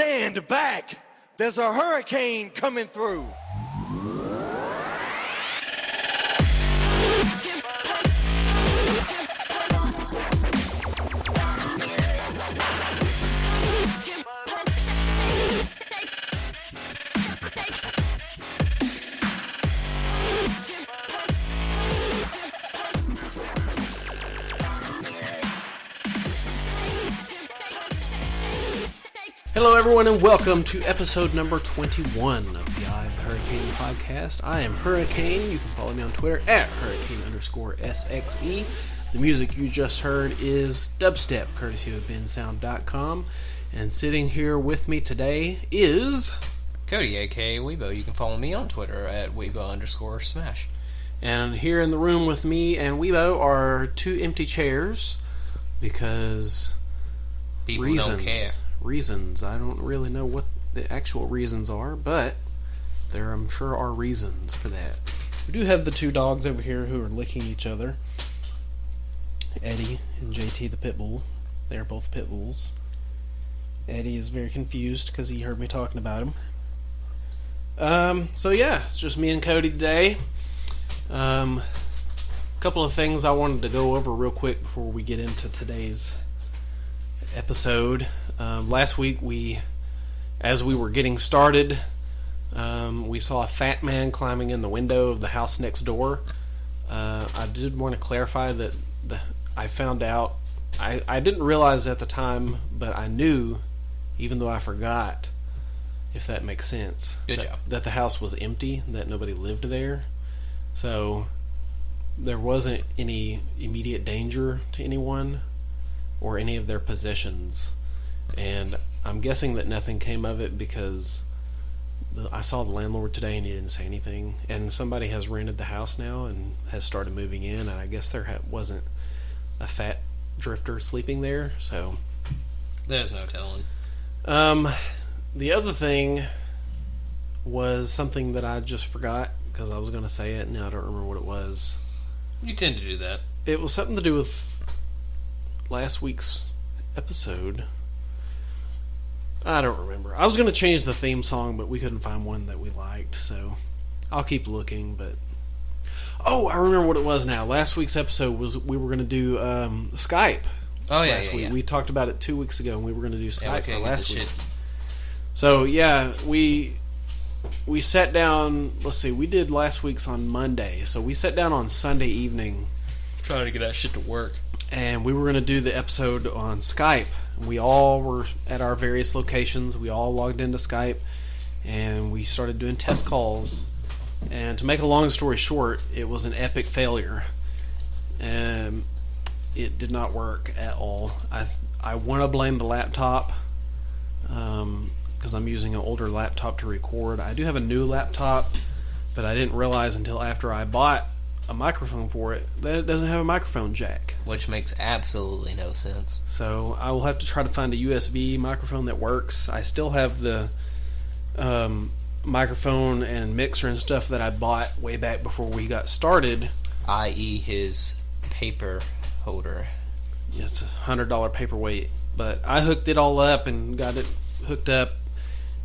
Stand back! There's a hurricane coming through! Hello everyone and welcome to episode number 21 of the Eye of the Hurricane podcast. I am Hurricane. You can follow me on Twitter at Hurricane_SXE. The music you just heard is dubstep, courtesy of bensound.com. And sitting here with me today is Cody, aka Weebo. You can follow me on Twitter at Weebo_Smash. And here in the room with me and Weebo are two empty chairs because People reasons. don't care. Reasons. I don't really know what the actual reasons are, but there I'm sure are reasons for that. We do have the two dogs over here who are licking each other. Eddie and JT the pit bull. They're both pit bulls. Eddie is very confused because he heard me talking about him. So yeah, it's just me and Cody today. Couple of things I wanted to go over real quick before we get into today's episode. Last week, as we were getting started, we saw a fat man climbing in the window of the house next door. I did want to clarify that I found out, I didn't realize at the time, but I knew, even though I forgot, if that makes sense. Good job. That the house was empty, that nobody lived there. So there wasn't any immediate danger to anyone or any of their possessions, and I'm guessing that nothing came of it because I saw the landlord today and he didn't say anything, and somebody has rented the house now and has started moving in, and I guess there wasn't a fat drifter sleeping there, so There's no telling. The other thing was something that I just forgot because I was going to say it and now I don't remember what it was. You tend to do that. It was something to do with last week's episode. I don't remember. I was going to change the theme song, but we couldn't find one that we liked, so I'll keep looking. But I remember what it was now. Last week's episode was we were going to do Skype. Oh yeah, last week. yeah. We talked about it 2 weeks ago, and we were going to do Skype for last week. Shits. So yeah, we sat down. Let's see, we did last week's on Monday, so we sat down on Sunday evening, Trying to get that shit to work. and we were going to do the episode on Skype. We all were at our various locations. We all logged into Skype, and we started doing test calls. And to make a long story short, it was an epic failure. It did not work at all. I want to blame the laptop because I'm using an older laptop to record. I do have a new laptop, but I didn't realize until after I bought a microphone for it that it doesn't have a microphone jack. Which makes absolutely no sense. So I will have to try to find a USB microphone that works. I still have the microphone and mixer and stuff that I bought way back before we got started. I.e. his paper holder. It's $100 paperweight. But I hooked it all up and got it hooked up,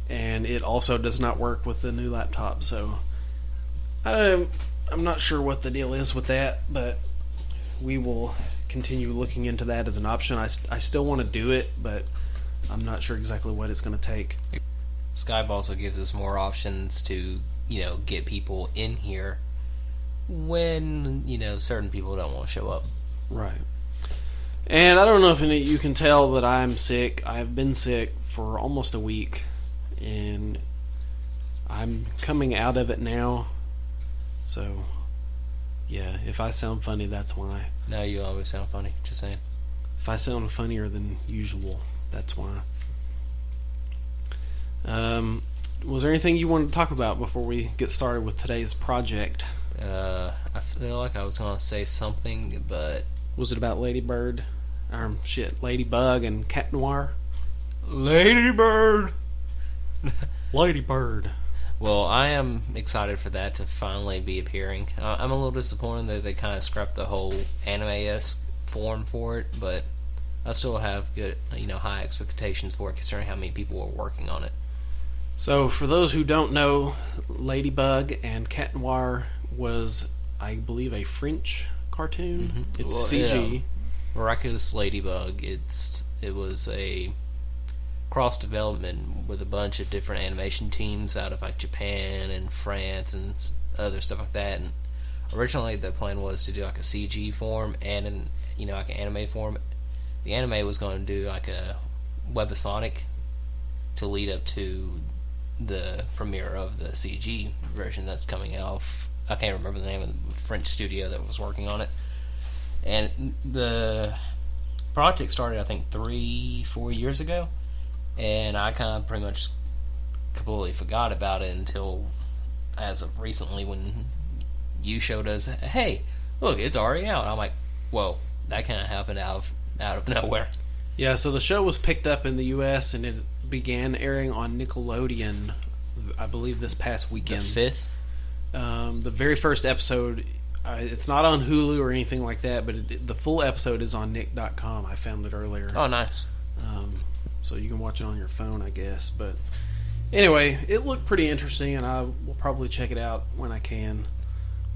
and it also does not work with the new laptop. So I'm not sure what the deal is with that, but we will continue looking into that as an option. I still want to do it, but I'm not sure exactly what it's going to take. Skype also gives us more options to, get people in here when, certain people don't want to show up. Right. And I don't know if you can tell, but I'm sick. I've been sick for almost a week, and I'm coming out of it now. So, yeah, if I sound funny, that's why. No, you always sound funny. Just saying. If I sound funnier than usual, that's why. Was there anything you wanted to talk about before we get started with today's project? I feel like I was going to say something, but... Was it about Ladybird? Ladybug and Cat Noir? Ladybird! Ladybird. Well, I am excited for that to finally be appearing. I'm a little disappointed that they kind of scrapped the whole anime-esque form for it, but I still have good, high expectations for it, considering how many people are working on it. So, for those who don't know, Ladybug and Cat Noir was, I believe, a French cartoon. Mm-hmm. It's CG. Yeah. Miraculous Ladybug. It was a cross development with a bunch of different animation teams out of like Japan and France and other stuff like that. And originally, the plan was to do like a CG form and like an anime form. The anime was going to do like a webisonic to lead up to the premiere of the CG version that's coming out. I can't remember the name of the French studio that was working on it. And the project started, I think, 3-4 years ago, and I kind of pretty much completely forgot about it until as of recently when you showed us, hey, look, it's already out. I'm like, whoa, that kind of happened out of nowhere. Yeah, so the show was picked up in the U.S. and it began airing on Nickelodeon, I believe, this past weekend. The 5th? The very first episode, it's not on Hulu or anything like that, but the full episode is on Nick.com. I found it earlier. Oh, nice. So you can watch it on your phone, I guess. But anyway, it looked pretty interesting, and I will probably check it out when I can.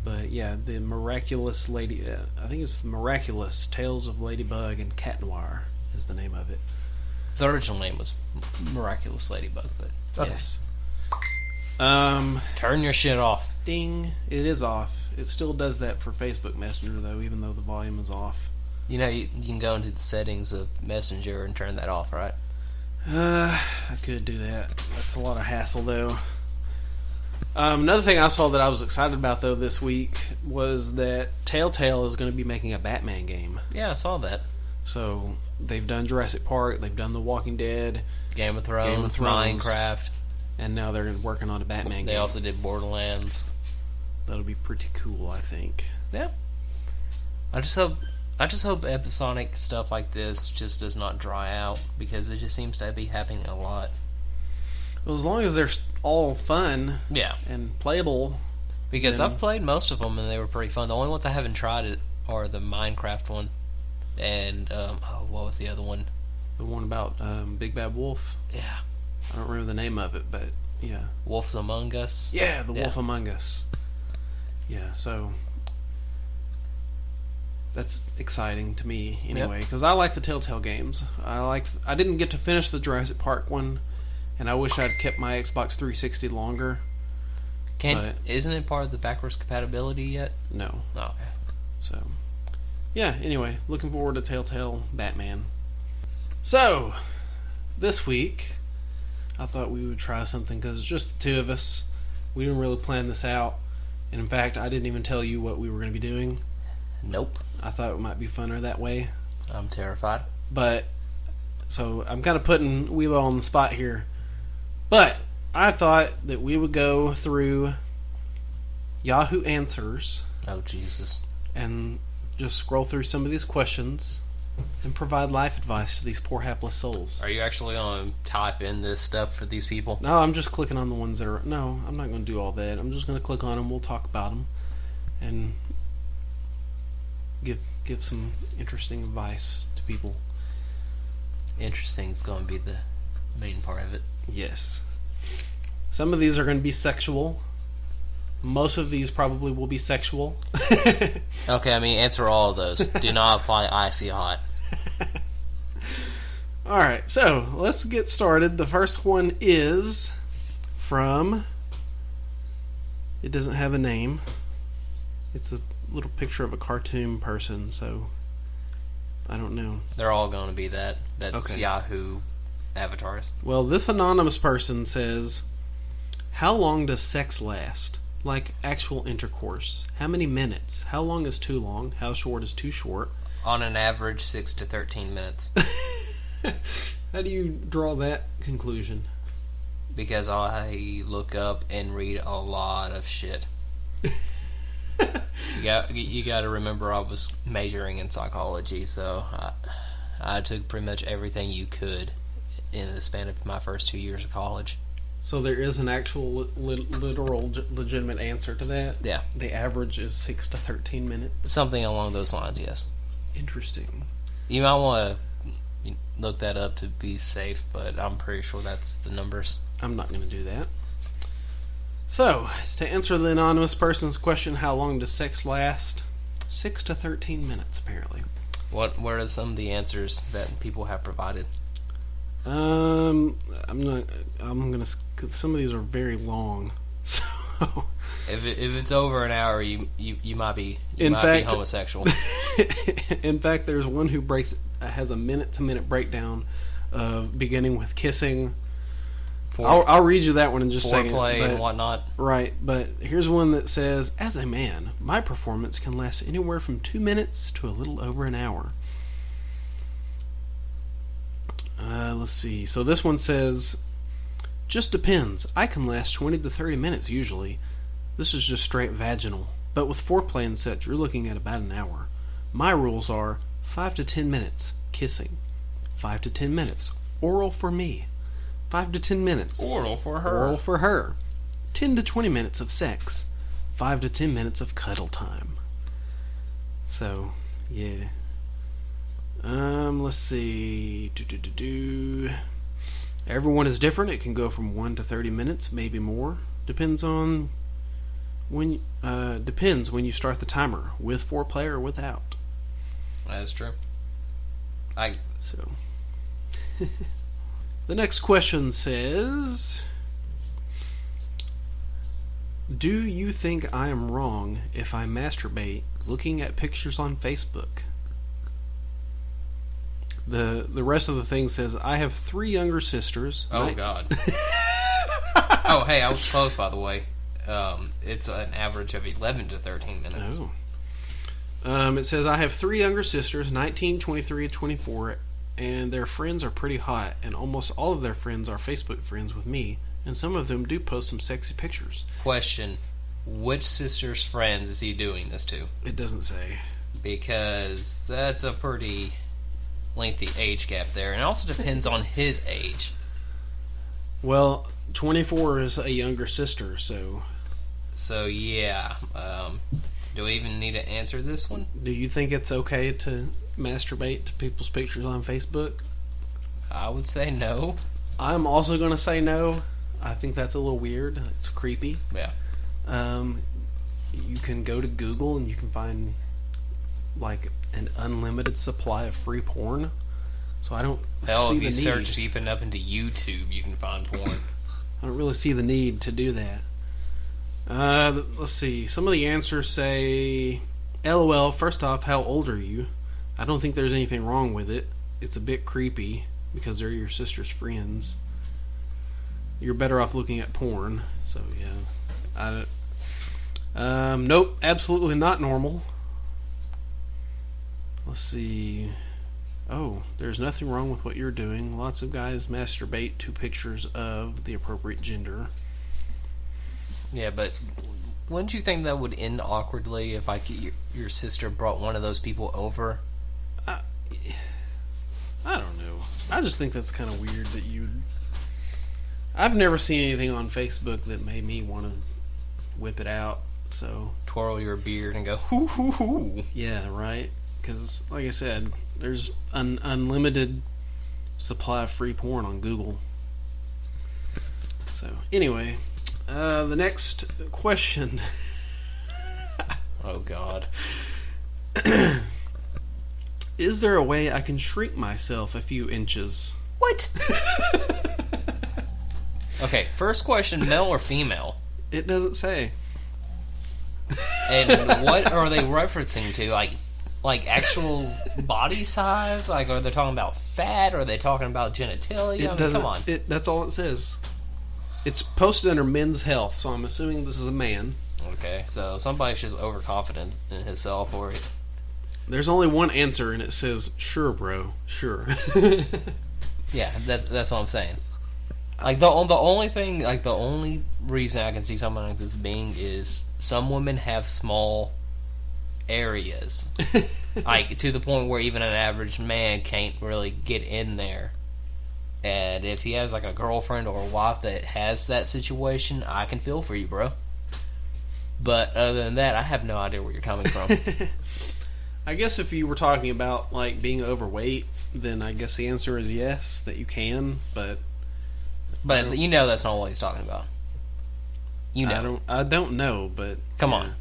But yeah, the Miraculous I think it's the Miraculous Tales of Ladybug and Cat Noir is the name of it. The original name was Miraculous Ladybug, but okay. Yes. Turn your shit off. Ding. It is off. It still does that for Facebook Messenger, though, even though the volume is off. You can go into the settings of Messenger and turn that off, right? I could do that. That's a lot of hassle, though. Another thing I saw that I was excited about, though, this week was that Telltale is going to be making a Batman game. Yeah, I saw that. So they've done Jurassic Park, they've done The Walking Dead, Game of Thrones, Minecraft, and now they're working on a Batman game. They also did Borderlands. That'll be pretty cool, I think. Yeah. I just hope episodic stuff like this just does not dry out, because it just seems to be happening a lot. Well, as long as they're all fun, yeah, and playable. Because I've played most of them and they were pretty fun. The only ones I haven't tried are the Minecraft one, and what was the other one? The one about Big Bad Wolf. Yeah, I don't remember the name of it, but yeah, Wolves Among Us. Yeah, the Wolf Among Us. Yeah, so that's exciting to me anyway, because I like the Telltale games. I didn't get to finish the Jurassic Park one, and I wish I'd kept my Xbox 360 longer. Isn't it part of the backwards compatibility yet? No. Oh, okay. So, yeah, anyway, looking forward to Telltale Batman. So, this week, I thought we would try something, because it's just the two of us. We didn't really plan this out. And in fact, I didn't even tell you what we were going to be doing. Nope. I thought it might be funner that way. I'm terrified. But, so I'm kind of putting Weebo on the spot here. But I thought that we would go through Yahoo Answers. Oh, Jesus. And just scroll through some of these questions and provide life advice to these poor hapless souls. Are you actually going to type in this stuff for these people? No, I'm just clicking on the ones that are... No, I'm not going to do all that. I'm just going to click on them. We'll talk about them. And give some interesting advice to people. Interesting is going to be the main part of it. Yes. Some of these are going to be sexual. Most of these probably will be sexual. Okay, answer all of those. Do not apply icy hot. Alright, so let's get started. The first one is from... It doesn't have a name. It's a little picture of a cartoon person, so I don't know. They're all going to be that. That's okay. Yahoo avatars. Well, this anonymous person says, how long does sex last? Like actual intercourse. How many minutes? How long is too long? How short is too short? On an average, 6 to 13 minutes. How do you draw that conclusion? Because I look up and read a lot of shit. You got to remember I was majoring in psychology, so I took pretty much everything you could in the span of my first 2 years of college. So there is an actual literal legitimate answer to that? Yeah. The average is 6 to 13 minutes? Something along those lines, yes. Interesting. You might want to look that up to be safe, but I'm pretty sure that's the numbers. I'm not going to do that. So, to answer the anonymous person's question, how long does sex last? 6 to 13 minutes, apparently. What are some of the answers that people have provided? I'm gonna. Some of these are very long, so. If it's over an hour, you might be be homosexual. In fact, there's one who has a minute-to-minute breakdown of beginning with kissing. I'll read you that one in just a second. Foreplay and whatnot. Right, but here's one that says, as a man, my performance can last anywhere from 2 minutes to a little over an hour. Let's see. So this one says, just depends. I can last 20 to 30 minutes usually. This is just straight vaginal. But with foreplay and such, you're looking at about an hour. My rules are 5 to 10 minutes kissing, 5 to 10 minutes oral for me, 5 to 10 minutes oral for her, 10 to 20 minutes of sex, 5 to 10 minutes of cuddle time. So, yeah. Let's see. Everyone is different. It can go from 1 to 30 minutes, maybe more. Depends when you start the timer, with foreplay or without. That's true. So the next question says, do you think I am wrong if I masturbate looking at pictures on Facebook? The rest of the thing says, I have 3 younger sisters. Oh, God. Oh, hey, I was close, by the way. It's an average of 11 to 13 minutes. Oh. It says, I have 3 younger sisters, 19, 23, and 24, and their friends are pretty hot, and almost all of their friends are Facebook friends with me, and some of them do post some sexy pictures. Question, which sister's friends is he doing this to? It doesn't say. Because that's a pretty lengthy age gap there, and it also depends on his age. Well, 24 is a younger sister, so yeah. Do we even need to answer this one? Do you think it's okay to masturbate to people's pictures on Facebook? I would say no. I'm also going to say no. I think that's a little weird. It's creepy. Yeah. You can go to Google and you can find like an unlimited supply of free porn. So I don't see if the you search need. deep enough into YouTube, you can find porn. I don't really see the need to do that. Let's see. Some of the answers say, LOL, first off, how old are you? I don't think there's anything wrong with it. It's a bit creepy because they're your sister's friends. You're better off looking at porn. So, yeah. Nope, absolutely not normal. Let's see. Oh, there's nothing wrong with what you're doing. Lots of guys masturbate to pictures of the appropriate gender. Yeah, but wouldn't you think that would end awkwardly if like your sister brought one of those people over? I don't know. I just think that's kind of weird that I've never seen anything on Facebook that made me want to whip it out. So twirl your beard and go hoo hoo hoo. Yeah, right. Because, like I said, there's an unlimited supply of free porn on Google. So, anyway, the next question. Oh, God. Is there a way I can shrink myself a few inches? What? Okay, first question, male or female? It doesn't say. And what are they referencing to? Like actual body size? Like, are they talking about fat? Are they talking about genitalia? Come on. That's all it says. It's posted under men's health, so I'm assuming this is a man. Okay, so somebody's just overconfident in himself, or... There's only one answer, and it says, sure, bro, sure. Yeah, that's what I'm saying. Like, the only reason I can see something like this being is some women have small areas. Like, to the point where even an average man can't really get in there. And if he has, like, a girlfriend or a wife that has that situation, I can feel for you, bro. But other than that, I have no idea where you're coming from. I guess if you were talking about like being overweight, then I guess the answer is yes, that you can. But you know that's not what he's talking about. You know. I don't know, but Come on.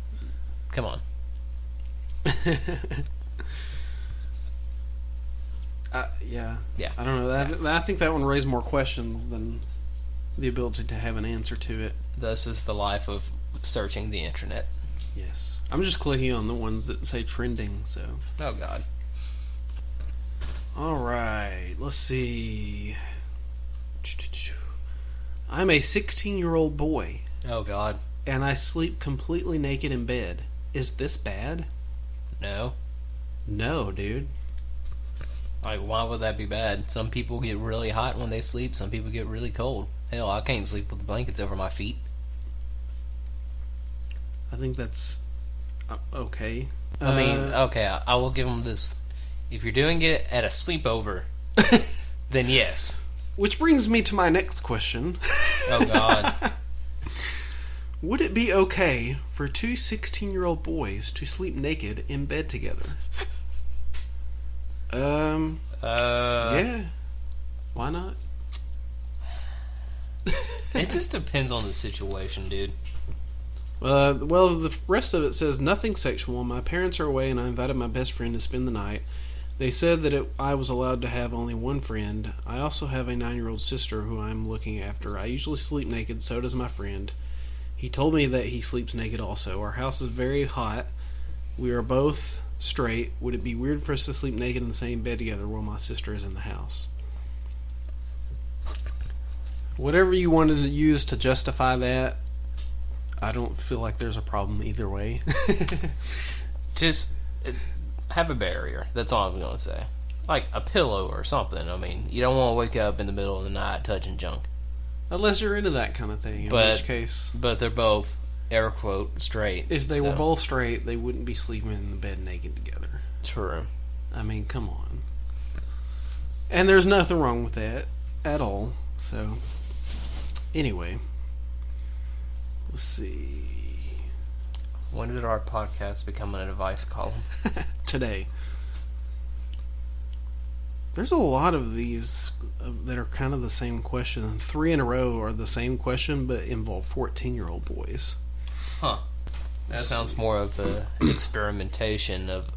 Yeah. Yeah. I don't know. I think that one raised more questions than the ability to have an answer to it. Thus is the life of searching the internet. Yes. I'm just clicking on the ones that say trending, so. Oh, God. Alright, let's see. I'm a 16-year-old boy. Oh, God. And I sleep completely naked in bed. Is this bad? No. No, dude. Like, why would that be bad? Some people get really hot when they sleep. Some people get really cold. Hell, I can't sleep with the blankets over my feet. I think that's okay. I mean, okay, I will give them this. If you're doing it at a sleepover, then yes. Which brings me to my next question. Oh, God. Would it be okay for two 16-year-old boys to sleep naked in bed together? Yeah. Why not? It just depends on the situation, dude. Well, the rest of it says nothing sexual. My parents are away, and I invited my best friend to spend the night. They said that I was allowed to have only one friend. I also have a 9-year-old sister who I'm looking after. I usually sleep naked, so does my friend. He told me that he sleeps naked also. Our house is very hot. We are both straight. Would it be weird for us to sleep naked in the same bed together while my sister is in the house? Whatever you wanted to use to justify that, I don't feel like there's a problem either way. Just have a barrier. That's all I'm going to say. Like a pillow or something. I mean, you don't want to wake up in the middle of the night touching junk. Unless you're into that kind of thing, in which case... But they're both, air quote, straight. If they were both straight, they wouldn't be sleeping in the bed naked together. True. I mean, come on. And there's nothing wrong with that at all. So, anyway. Let's see. When did our podcast become an advice column? Today. There's a lot of these that are kind of the same question. 3 in a row are the same question, but involve 14-year-old boys. Huh. That sounds more of the experimentation of,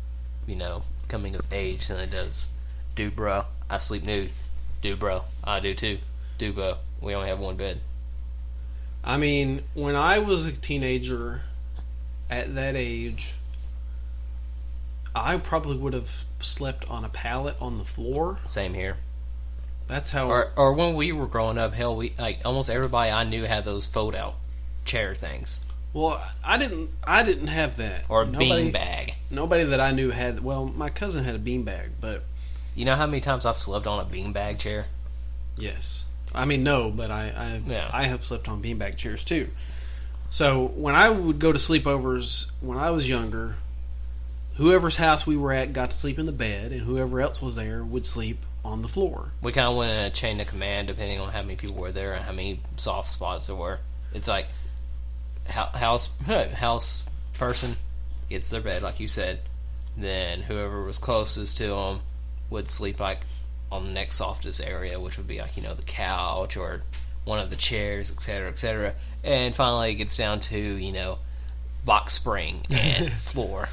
coming of age than it does. Dude, bro, I sleep nude. Dude, bro, I do too. Dude, bro, we only have one bed. I mean, when I was a teenager, at that age, I probably would have slept on a pallet on the floor. Same here. That's how. Or when we were growing up, hell, almost everybody I knew had those fold-out chair things. Well, I didn't have that. Or a bean bag. Nobody that I knew had. Well, my cousin had a bean bag, but. You know how many times I've slept on a bean bag chair? Yes. I mean, no, but I have slept on beanbag chairs too. So when I would go to sleepovers when I was younger, whoever's house we were at got to sleep in the bed, and whoever else was there would sleep on the floor. We kind of went in a chain of command depending on how many people were there and how many soft spots there were. It's like house person gets their bed, like you said. Then whoever was closest to them would sleep like on the next softest area, which would be like, the couch or one of the chairs, etc., etc. And finally it gets down to, box spring and floor.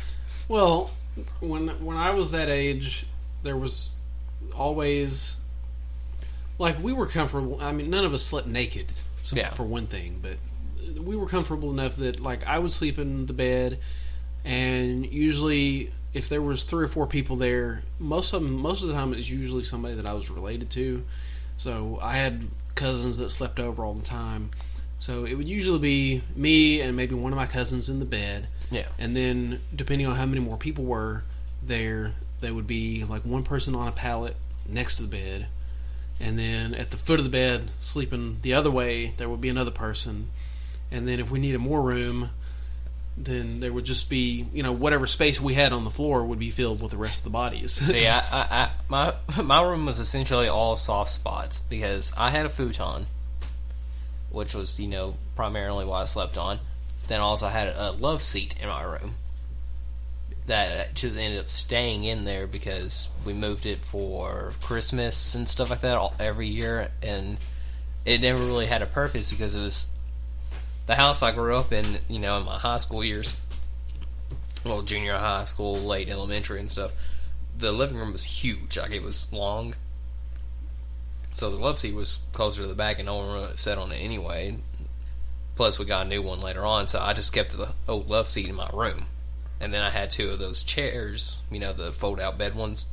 Well, when I was that age, there was always, like, we were comfortable. I mean, none of us slept naked, for one thing, but we were comfortable enough that, like, I would sleep in the bed, and usually if there was 3 or 4 people there, most of the time it's usually somebody that I was related to. So I had cousins that slept over all the time. So it would usually be me and maybe one of my cousins in the bed. Yeah. And then depending on how many more people were there would be like one person on a pallet next to the bed. And then at the foot of the bed, sleeping the other way, there would be another person. And then if we needed more room, then there would just be, whatever space we had on the floor would be filled with the rest of the bodies. See, my room was essentially all soft spots because I had a futon, which was, primarily what I slept on. Then also I had a love seat in my room. that just ended up staying in there because we moved it for Christmas and stuff like that every year, and it never really had a purpose because it was the house I grew up in, in my high school years, well, junior high school, late elementary and stuff. The living room was huge, like it was long, so the love seat was closer to the back and no one really sat on it anyway. Plus we got a new one later on, so I just kept the old love seat in my room. And then I had 2 of those chairs, the fold-out bed ones.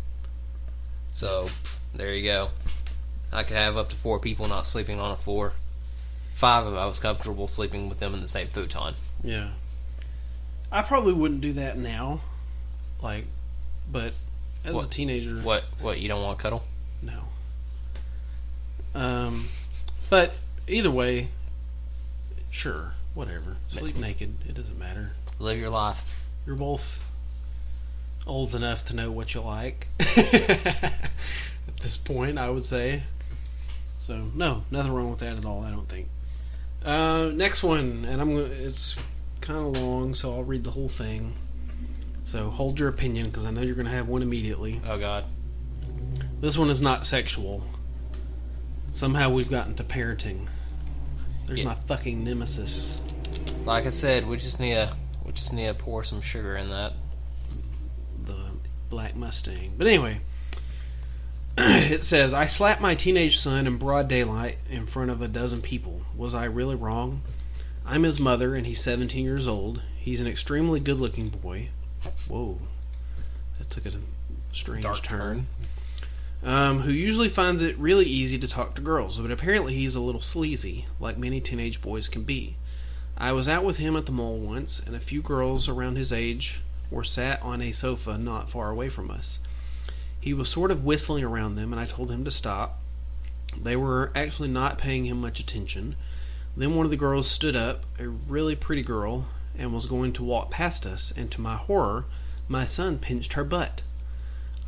So, there you go. I could have up to 4 people not sleeping on a floor. 5 if I was comfortable sleeping with them in the same futon. Yeah. I probably wouldn't do that now. But as a teenager... What, you don't want to cuddle? No. But, either way, sure, whatever. Sleep naked, it doesn't matter. Live your life. You're both old enough to know what you like at this point, I would say. So, no, nothing wrong with that at all, I don't think. Next one, and it's kind of long, so I'll read the whole thing. So, hold your opinion, because I know you're going to have one immediately. Oh, God. This one is not sexual. Somehow we've gotten to parenting. There's my fucking nemesis. Like I said, we just need to pour some sugar in that. The Black Mustang. But anyway, it says, I slapped my teenage son in broad daylight in front of a dozen people. Was I really wrong? I'm his mother, and he's 17 years old. He's an extremely good-looking boy. Whoa. That took a strange Dark turn. Who usually finds it really easy to talk to girls, but apparently he's a little sleazy, like many teenage boys can be. I was out with him at the mall once, and a few girls around his age were sat on a sofa not far away from us. He was sort of whistling around them, and I told him to stop. They were actually not paying him much attention. Then one of the girls stood up, a really pretty girl, and was going to walk past us, and to my horror, my son pinched her butt.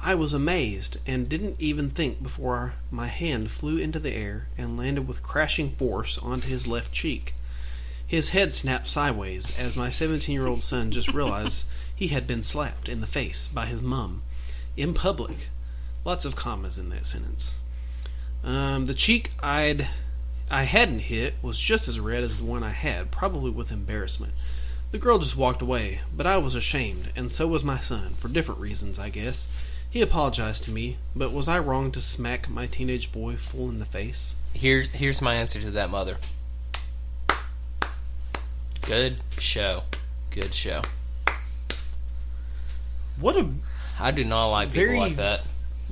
I was amazed, and didn't even think before my hand flew into the air and landed with crashing force onto his left cheek. His head snapped sideways as my 17-year-old son just realized he had been slapped in the face by his mum. In public. Lots of commas in that sentence. The cheek I hadn't hit was just as red as the one I had, probably with embarrassment. The girl just walked away, but I was ashamed, and so was my son, for different reasons, I guess. He apologized to me, but was I wrong to smack my teenage boy full in the face? Here's my answer to that, mother. Good show. Good show. What a I do not like people very like that.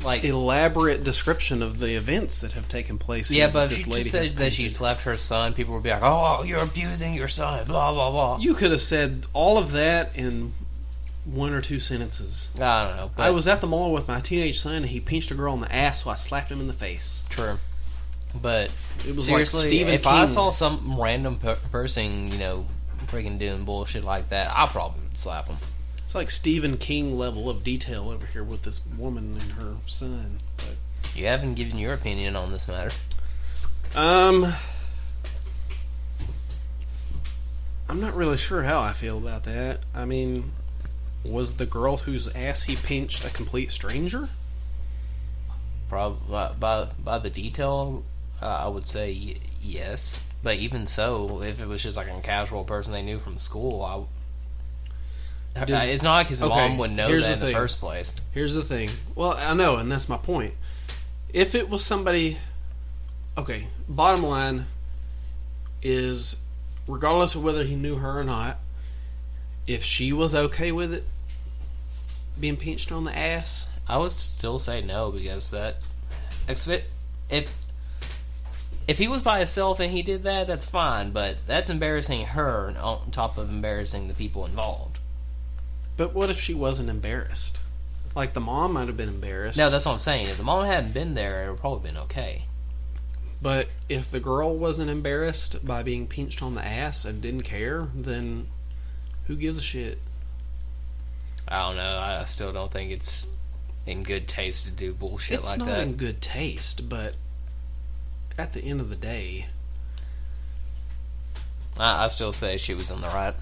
Like elaborate description of the events that have taken place. Yeah, but this if you lady just said has that she painted. slapped her son, people would be like, "Oh, you're abusing your son." Blah blah blah. You could have said all of that in 1 or 2 sentences. I don't know. But I was at the mall with my teenage son, and he pinched a girl in the ass, so I slapped him in the face. True. But It was seriously, like Stephen if King. I saw some random person, freaking doing bullshit like that, I probably would slap him. It's like Stephen King level of detail over here with this woman and her son. But You haven't given your opinion on this matter. I'm not really sure how I feel about that. I mean, was the girl whose ass he pinched a complete stranger? Probably by the detail, I would say yes. But even so, if it was just like a casual person they knew from school, it's not like his mom would know that in the first place. Here's the thing. Well, I know, and that's my point. If it was somebody... Okay, bottom line is, regardless of whether he knew her or not, if she was okay with it, being pinched on the ass... I would still say no, because if he was by himself and he did that, that's fine, but that's embarrassing her on top of embarrassing the people involved. But what if she wasn't embarrassed? Like, the mom might have been embarrassed. No, that's what I'm saying. If the mom hadn't been there, it would probably been okay. But if the girl wasn't embarrassed by being pinched on the ass and didn't care, then who gives a shit? I don't know. I still don't think it's in good taste to do bullshit like that. It's not in good taste, but at the end of the day... I still say she was in the right.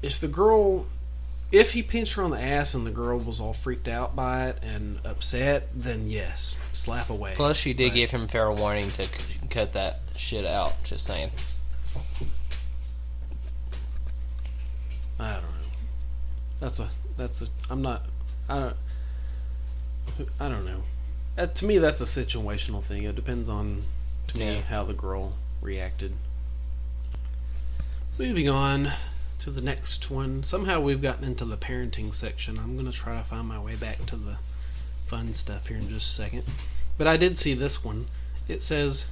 if he pinched her on the ass and the girl was all freaked out by it and upset, then yes, slap away. Plus, she did give him fair warning to cut that shit out. Just saying. I don't know. I don't know. To me, that's a situational thing. It depends on, to me, how the girl reacted. Moving on to the next one. Somehow we've gotten into the parenting section. I'm going to try to find my way back to the fun stuff here in just a second. But I did see this one. It says,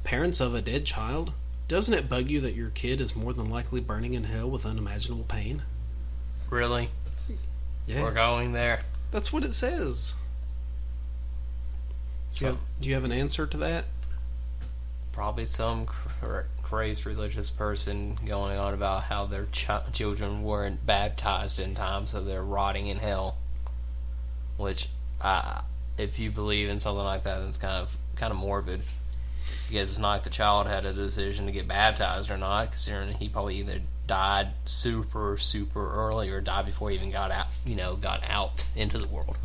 parents of a dead child, doesn't it bug you that your kid is more than likely burning in hell with unimaginable pain? Really? Yeah. We're going there. That's what it says. Do you have an answer to that? Probably some crazed religious person going on about how their children weren't baptized in time, so they're rotting in hell. Which, if you believe in something like that, it's kind of morbid. Because it's not like the child had a decision to get baptized or not, considering he probably either died super, super early or died before he even got out into the world.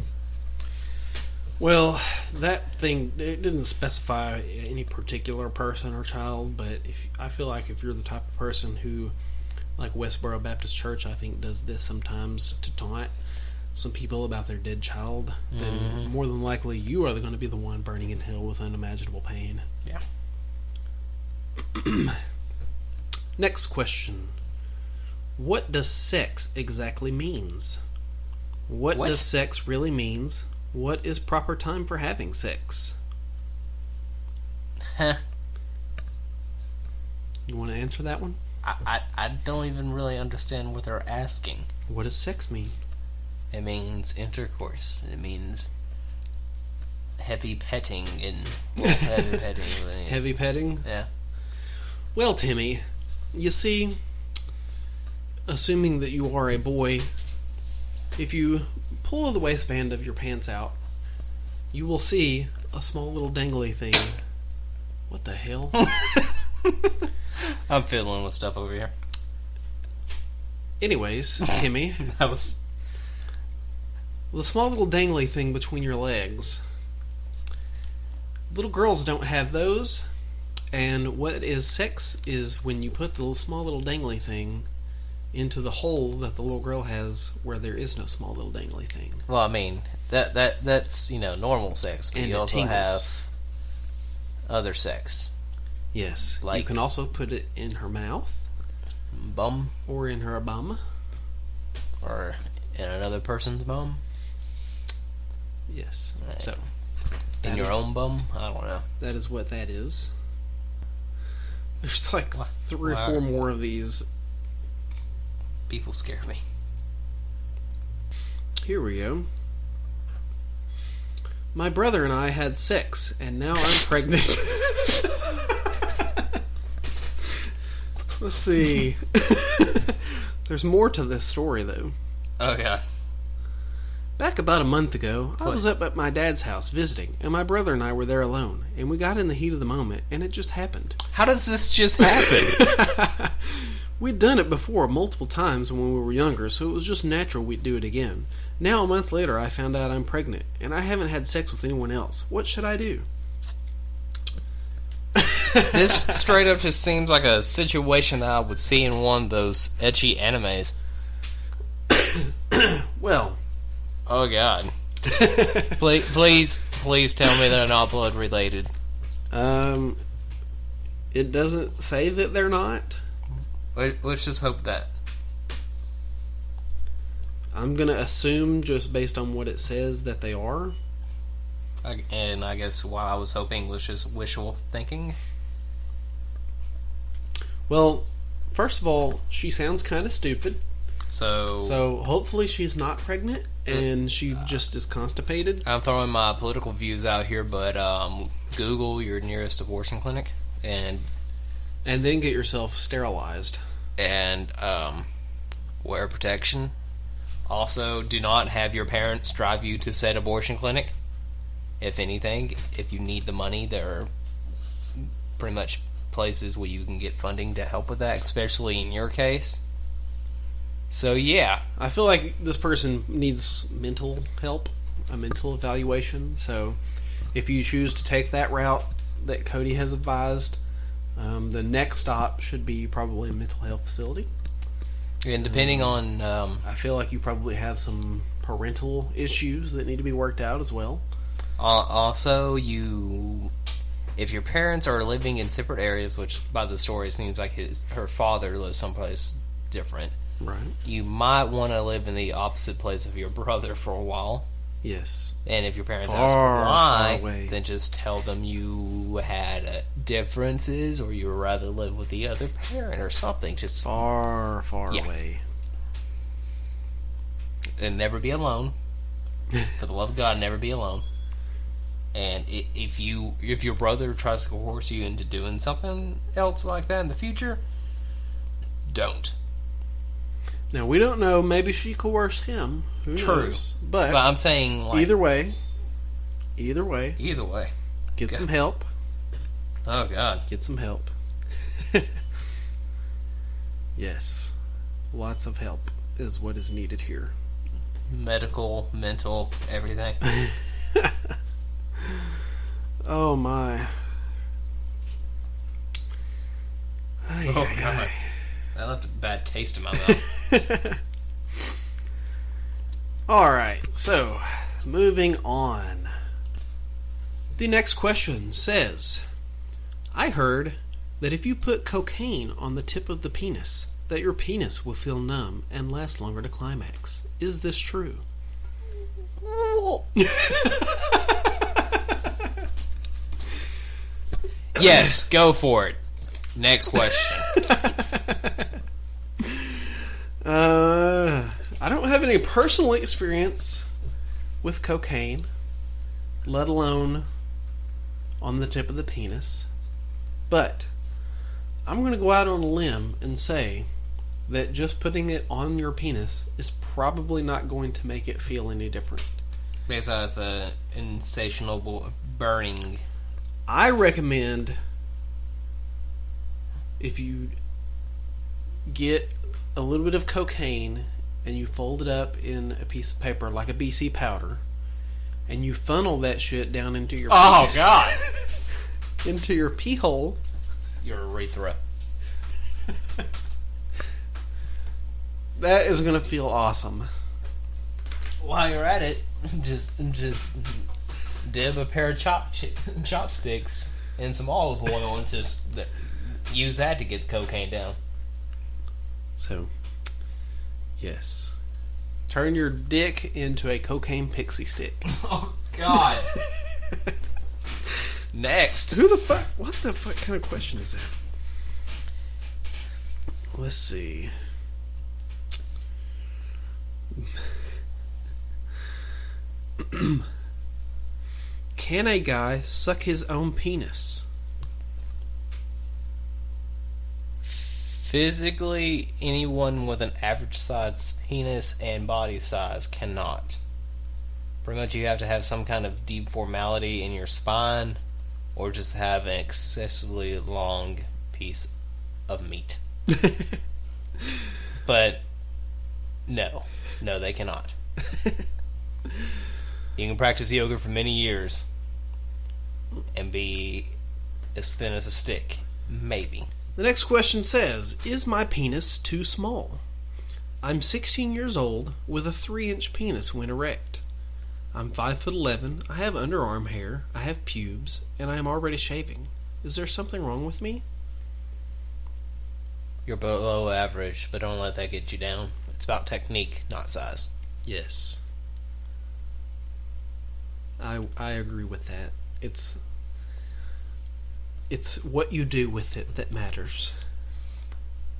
Well, that thing, it didn't specify any particular person or child, but I feel like if you're the type of person who, like Westboro Baptist Church, I think does this sometimes to taunt some people about their dead child, then more than likely you are going to be the one burning in hell with unimaginable pain. Yeah. Next question. What does sex exactly means? What does sex really means? What is proper time for having sex? Huh. You want to answer that one? I don't even really understand what they're asking. What does sex mean? It means intercourse. It means heavy petting heavy petting. Heavy petting? Yeah. Well, Timmy, you see, assuming that you are a boy, if you pull the waistband of your pants out, you will see a small little dangly thing. What the hell? I'm fiddling with stuff over here. Anyways, Timmy, the small little dangly thing between your legs. Little girls don't have those, and what is sex is when you put the small little dangly thing into the hole that the little girl has where there is no small little dangly thing. Well, I mean, that's normal sex, but and you also tingles. have other sex. Yes. Like, you can also put it in her mouth. Bum. Or in her bum. Or in another person's bum. Yes. Right. So. In your own bum? I don't know. That is what that is. There's like 3 or 4 more of these. People scare me. Here we go. My brother and I had sex, and now I'm pregnant. Let's see. There's more to this story, though. Oh, yeah. Back about a month ago, I was up at my dad's house visiting, and my brother and I were there alone, and we got in the heat of the moment, and it just happened. How does this just happen? We'd done it before multiple times when we were younger, so it was just natural we'd do it again. Now, a month later, I found out I'm pregnant, and I haven't had sex with anyone else. What should I do? This straight up just seems like a situation that I would see in one of those ecchi animes. Well. Oh, God. Please tell me they're not blood related. It doesn't say that they're not. Let's just hope that. I'm going to assume, just based on what it says, that they are. And I guess what I was hoping was just wishful thinking. Well, first of all, she sounds kind of stupid. So hopefully she's not pregnant, and she just is constipated. I'm throwing my political views out here, but Google your nearest abortion clinic and then get yourself sterilized. And wear protection. Also, do not have your parents drive you to said abortion clinic. If anything, if you need the money, there are pretty much places where you can get funding to help with that, especially in your case. So yeah, I feel like this person needs mental help, a mental evaluation. So if you choose to take that route that Cody has advised, the next stop should be probably a mental health facility. and depending on I feel like you probably have some parental issues that need to be worked out as well. also if your parents are living in separate areas, which by the story seems like her father lives someplace different, Right. you might want to live in the opposite place of your brother for a while. Yes. And if your parents Far, ask far why, away. then just tell them you had differences, or you would rather live with the other parent or something. Just Far, far Yeah. away. and never be alone. For the love of God, never be alone. And if your brother tries to coerce you into doing something else like that in the future, don't. Now, we don't know. Maybe she coerced him. Who True. knows? But But I'm saying, like, either way, either way. get God. some help. Oh God. Get some help. Yes. Lots of help is what is needed here. Medical, mental, everything. Oh, my. Ay, Oh, ay, God. ay. That left a bad taste in my mouth. Alright, so moving on. The next question says, I heard that if you put cocaine on the tip of the penis, that your penis will feel numb and last longer to climax. Is this true? Yes, go for it. Next question. I don't have any personal experience with cocaine, let alone on the tip of the penis. But I'm going to go out on a limb and say that just putting it on your penis is probably not going to make it feel any different. Besides the insatiable burning. I recommend if you get a little bit of cocaine and you fold it up in a piece of paper like a BC powder and you funnel that shit down into your Oh God! into your pee hole. Your urethra. That is going to feel awesome. While you're at it, just dip a pair of chopsticks in some olive oil and just use that to get the cocaine down. So, yes. Turn your dick into a cocaine pixie stick. Oh God! Next. Who the fuck? What the fuck kind of question is that? Let's see. Can a guy suck his own penis? Physically, anyone with an average size penis and body size cannot. Pretty much you have to have some kind of deformality in your spine or just have an excessively long piece of meat. But no, they cannot. You can practice yoga for many years and be as thin as a stick. Maybe. The next question says, is my penis too small? I'm 16 years old with a 3-inch penis when erect. I'm 5'11", I have underarm hair, I have pubes, and I am already shaving. Is there something wrong with me? You're below average, but don't let that get you down. It's about technique, not size. Yes. I agree with that. It's what you do with it that matters.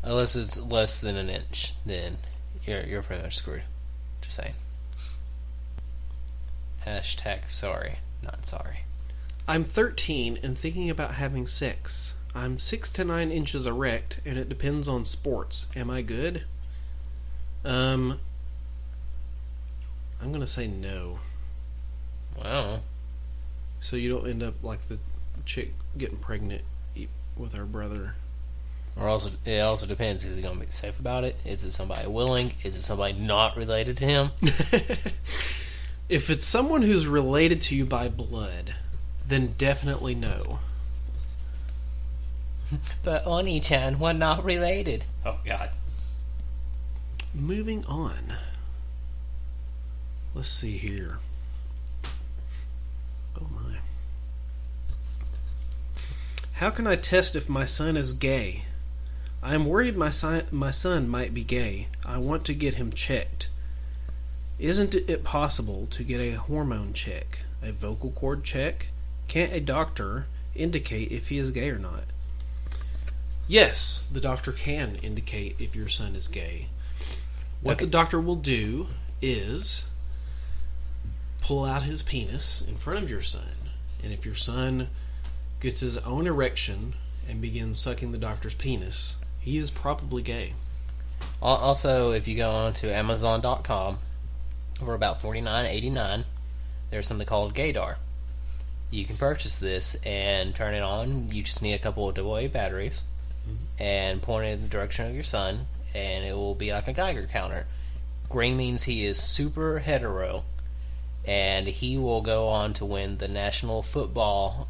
Unless it's less than an inch, then you're pretty much screwed. Just saying. Hashtag sorry, not sorry. I'm 13 and thinking about having sex. I'm 6 to 9 inches erect, and it depends on sports. Am I good? I'm gonna say no. Well, So you don't end up like the chick getting pregnant with her brother. Or also, it also depends. Is he going to be safe about it? Is it somebody willing? Is it somebody not related to him? If it's someone who's related to you by blood, then definitely no. But Oni-chan, we're not related. Oh, God. Moving on. Let's see here. Oh my. How can I test if my son is gay? I am worried my son might be gay. I want to get him checked. Isn't it possible to get a hormone check? A vocal cord check? Can't a doctor indicate if he is gay or not? Yes, the doctor can indicate if your son is gay. What the doctor will do is pull out his penis in front of your son. And if your son gets his own erection and begins sucking the doctor's penis, he is probably gay. Also, if you go on to Amazon.com, for about $49.89, there's something called Gaydar. You can purchase this and turn it on. You just need a couple of AA batteries and point it in the direction of your son, and it will be like a Geiger counter. Green means he is super hetero, and he will go on to win the National Football,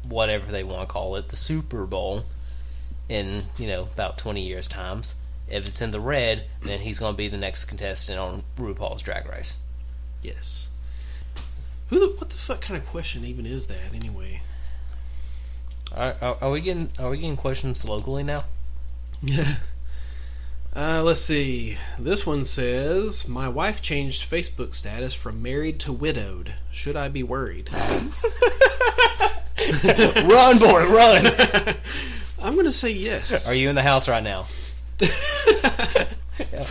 whatever they want to call it, the Super Bowl, in, about 20 years' times. If it's in the red, then he's going to be the next contestant on RuPaul's Drag Race. Yes. What the fuck kind of question even is that, anyway? Are we getting questions locally now? Yeah. Let's see. This one says, my wife changed Facebook status from married to widowed. Should I be worried? Run, boy, run! I'm going to say yes. Are you in the house right now?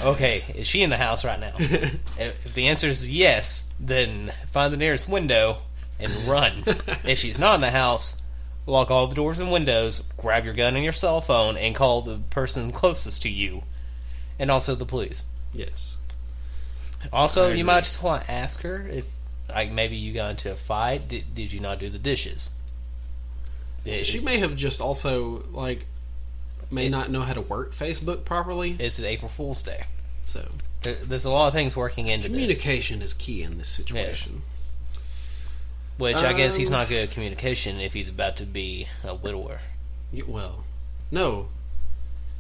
Okay, is she in the house right now? If the answer is yes, then find the nearest window and run. If she's not in the house, lock all the doors and windows, grab your gun and your cell phone, and call the person closest to you. And also the police. Yes. Also, you might just want to ask her if, maybe you got into a fight. Did you not do the dishes? She may have just also, may not know how to work Facebook properly. It's April Fool's Day. So there's a lot of things working into communication is key in this situation. Yes. Which I guess he's not good at communication if he's about to be a widower. Well, no.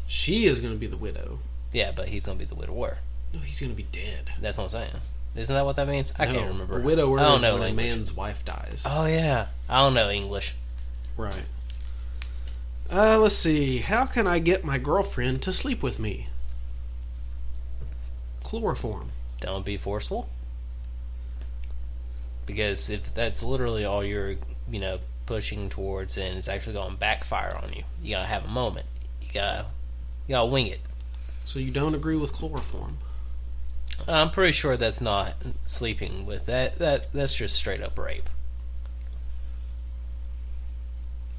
She is going to be the widow. Yeah, but he's going to be the widower. No, he's going to be dead. That's what I'm saying. Isn't that what that means? I can't remember. A widower is when English. a man's wife dies. Oh, yeah. I don't know English. Right. Let's see. How can I get my girlfriend to sleep with me? Chloroform. Don't be forceful. Because if that's literally all you're, pushing towards, and it's actually going to backfire on you, you gotta have a moment. You gotta wing it. So you don't agree with chloroform? I'm pretty sure that's not sleeping with that. That's just straight up rape.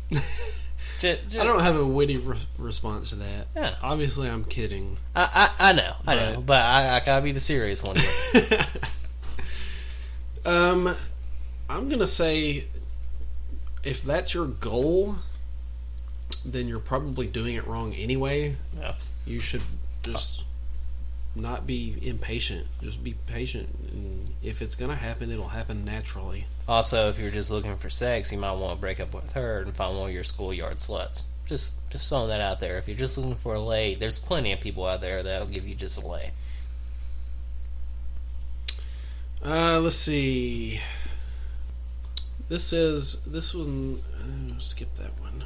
I don't have a witty response to that. Yeah. Obviously, I'm kidding. I know, but I gotta be the serious one here. I'm gonna say, if that's your goal, then you're probably doing it wrong anyway. Yeah. You should just not be impatient. Just be patient, and if it's gonna happen, it'll happen naturally. Also, if you're just looking for sex, you might want to break up with her and find one of your schoolyard sluts. Just throwing that out there. If you're just looking for a lay, there's plenty of people out there that'll give you just a lay. Let's see. This one. Skip that one.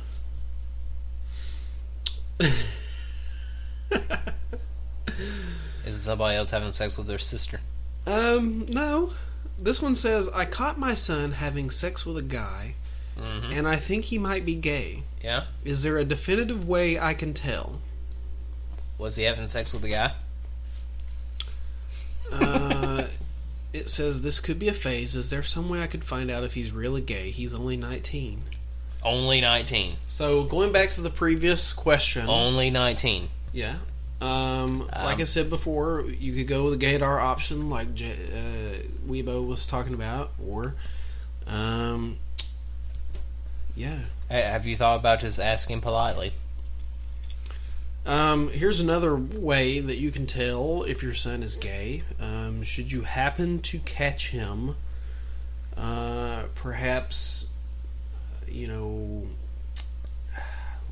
Is somebody else having sex with their sister? No. This one says, I caught my son having sex with a guy, and I think he might be gay. Yeah? Is there a definitive way I can tell? Was he having sex with a guy? It says, this could be a phase. Is there some way I could find out if he's really gay? He's only 19. Only 19. So, going back to the previous question. Only 19. Yeah. Like I said before, you could go with the gaydar option, like Weebo was talking about, or, yeah. Have you thought about just asking politely? Here's another way that you can tell if your son is gay. Should you happen to catch him, perhaps,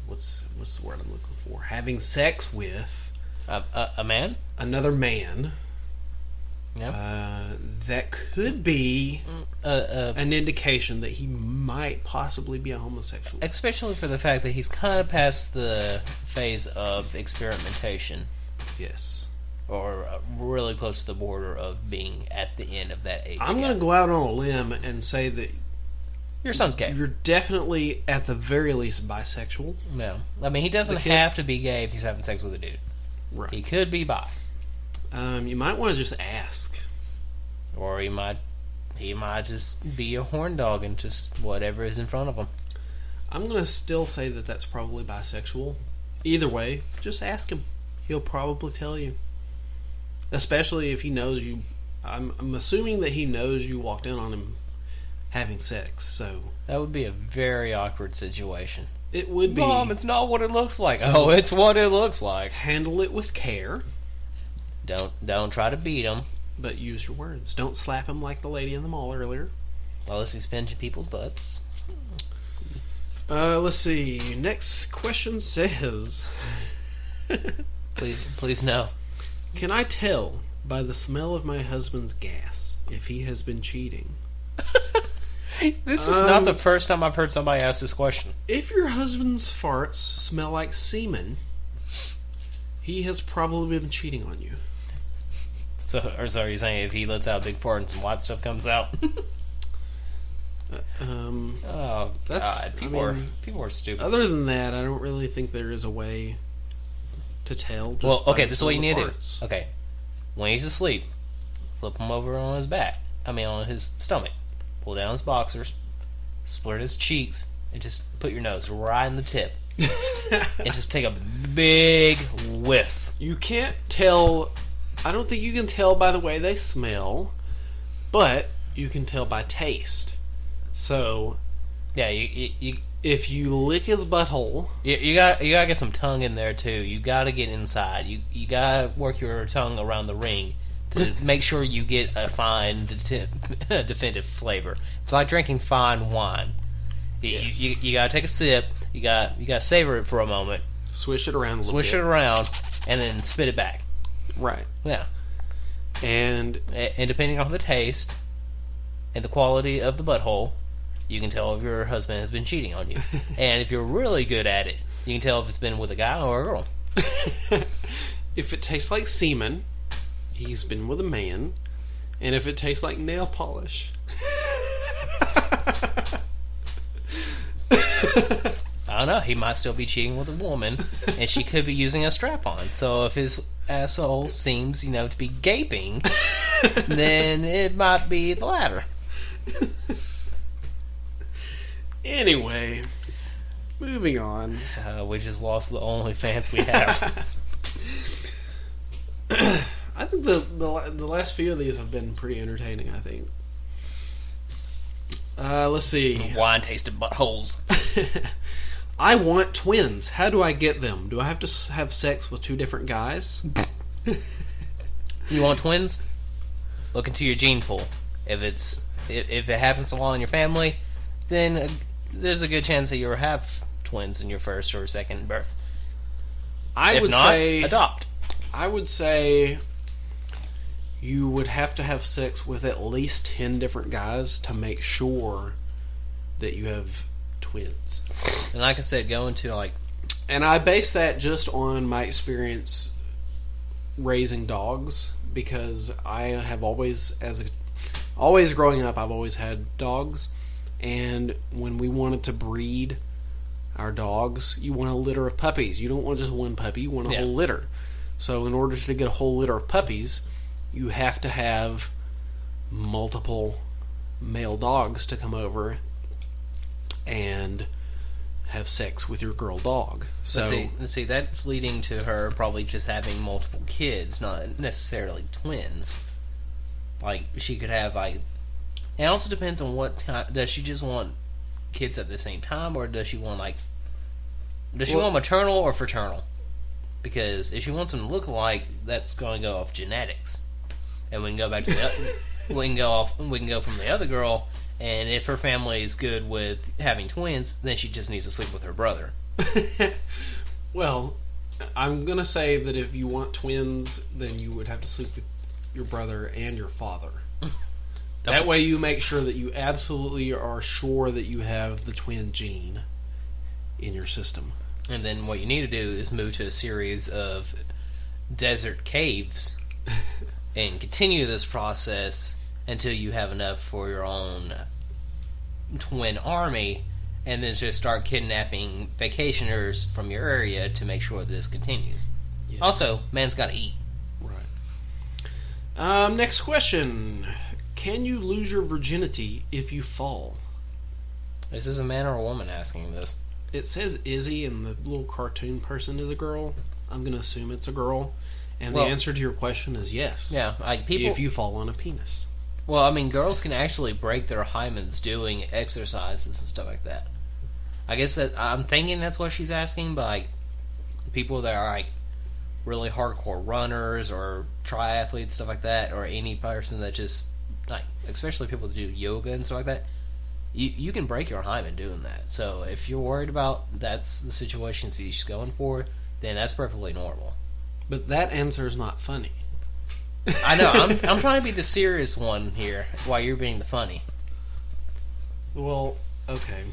what's the word I'm looking for? Having sex with a man? another man. Yeah. That could be an indication that he might possibly be a homosexual. Especially for the fact that he's kind of past the phase of experimentation. Yes. Or really close to the border of being at the end of that age. I'm going to go out on a limb and say that your son's gay. You're definitely, at the very least, bisexual. No. I mean, he doesn't have to be gay if he's having sex with a dude. Right. He could be bi. You might want to just ask. Or he might just be a horn dog and just whatever is in front of him. I'm going to still say that that's probably bisexual. Either way, just ask him. He'll probably tell you. Especially if he knows you. I'm assuming that he knows you walked in on him having sex, so... That would be a very awkward situation. It would be. Mom, it's not what it looks like. So, oh, it's what it looks like. Handle it with care. Don't try to beat him. But use your words. Don't slap him like the lady in the mall earlier. Unless he's pinching people's butts. Let's see. Next question says... Please no. Can I tell by the smell of my husband's gas if he has been cheating? This is not the first time I've heard somebody ask this question. If your husband's farts smell like semen, he has probably been cheating on you. So are you saying if he lets out a big fart and some white stuff comes out? Oh, God. People are stupid. Other than that, I don't really think there is a way to tell. Well, okay, this is what you need to do. Okay. When he's asleep, flip him over on his back. On his stomach. Pull down his boxers, split his cheeks, and just put your nose right in the tip. And just take a big whiff. You can't tell... I don't think you can tell by the way they smell, but you can tell by taste. So... Yeah, you if you lick his butthole... You gotta get some tongue in there, too. You gotta get inside. You gotta work your tongue around the ring to make sure you get a fine, definitive flavor. It's like drinking fine wine. Yes. You gotta take a sip. You gotta savor it for a moment. Swish it around a little bit. Swish it around, and then spit it back. Right. Yeah. And depending on the taste and the quality of the butthole, you can tell if your husband has been cheating on you. And if you're really good at it, you can tell if it's been with a guy or a girl. If it tastes like semen, he's been with a man. And if it tastes like nail polish... I don't know, he might still be cheating with a woman, and she could be using a strap-on. So if his asshole seems, to be gaping, then it might be the latter. Anyway, moving on. We just lost the only fans we have. I think the last few of these have been pretty entertaining, I think. Let's see. Wine-tasted buttholes. I want twins. How do I get them? Do I have to have sex with two different guys? You want twins? Look into your gene pool. If it happens along in your family, then there's a good chance that you'll have twins in your first or second birth. If not, say adopt. I would say you would have to have sex with at least 10 different guys to make sure that you have twins. And like I said, go into and I base that just on my experience raising dogs, because I have always growing up, I've always had dogs, and when we wanted to breed our dogs, you want a litter of puppies. You don't want just one puppy, you want a whole litter. So in order to get a whole litter of puppies, you have to have multiple male dogs to come over and have sex with your girl dog. So let's see, that's leading to her probably just having multiple kids, not necessarily twins. She could have it also depends on what time. Does she just want kids at the same time, or does she want want maternal or fraternal? Because if she wants them to look alike, that's going to go off genetics. And we can go back to we can go from the other girl, and if her family is good with having twins, then she just needs to sleep with her brother. Well, I'm going to say that if you want twins, then you would have to sleep with your brother and your father. That way you make sure that you absolutely are sure that you have the twin gene in your system. And then what you need to do is move to a series of desert caves and continue this process until you have enough for your own twin army, and then just start kidnapping vacationers from your area to make sure this continues. Yes. Also, man's got to eat. Right. Next question. Can you lose your virginity if you fall? Is this a man or a woman asking this? It says Izzy, and the little cartoon person is a girl. I'm going to assume it's a girl. And the answer to your question is yes. Yeah, like people. If you fall on a penis. Well, I mean, girls can actually break their hymens doing exercises and stuff like that. I guess that I'm thinking that's what she's asking, but like people that are like really hardcore runners or triathletes, stuff like that, or any person that just like, especially people that do yoga and stuff like that, you can break your hymen doing that. So if you're worried about that's the situation she's going for, then that's perfectly normal. But that answer is not funny. I know. I'm trying to be the serious one here while you're being the funny. Well, okay.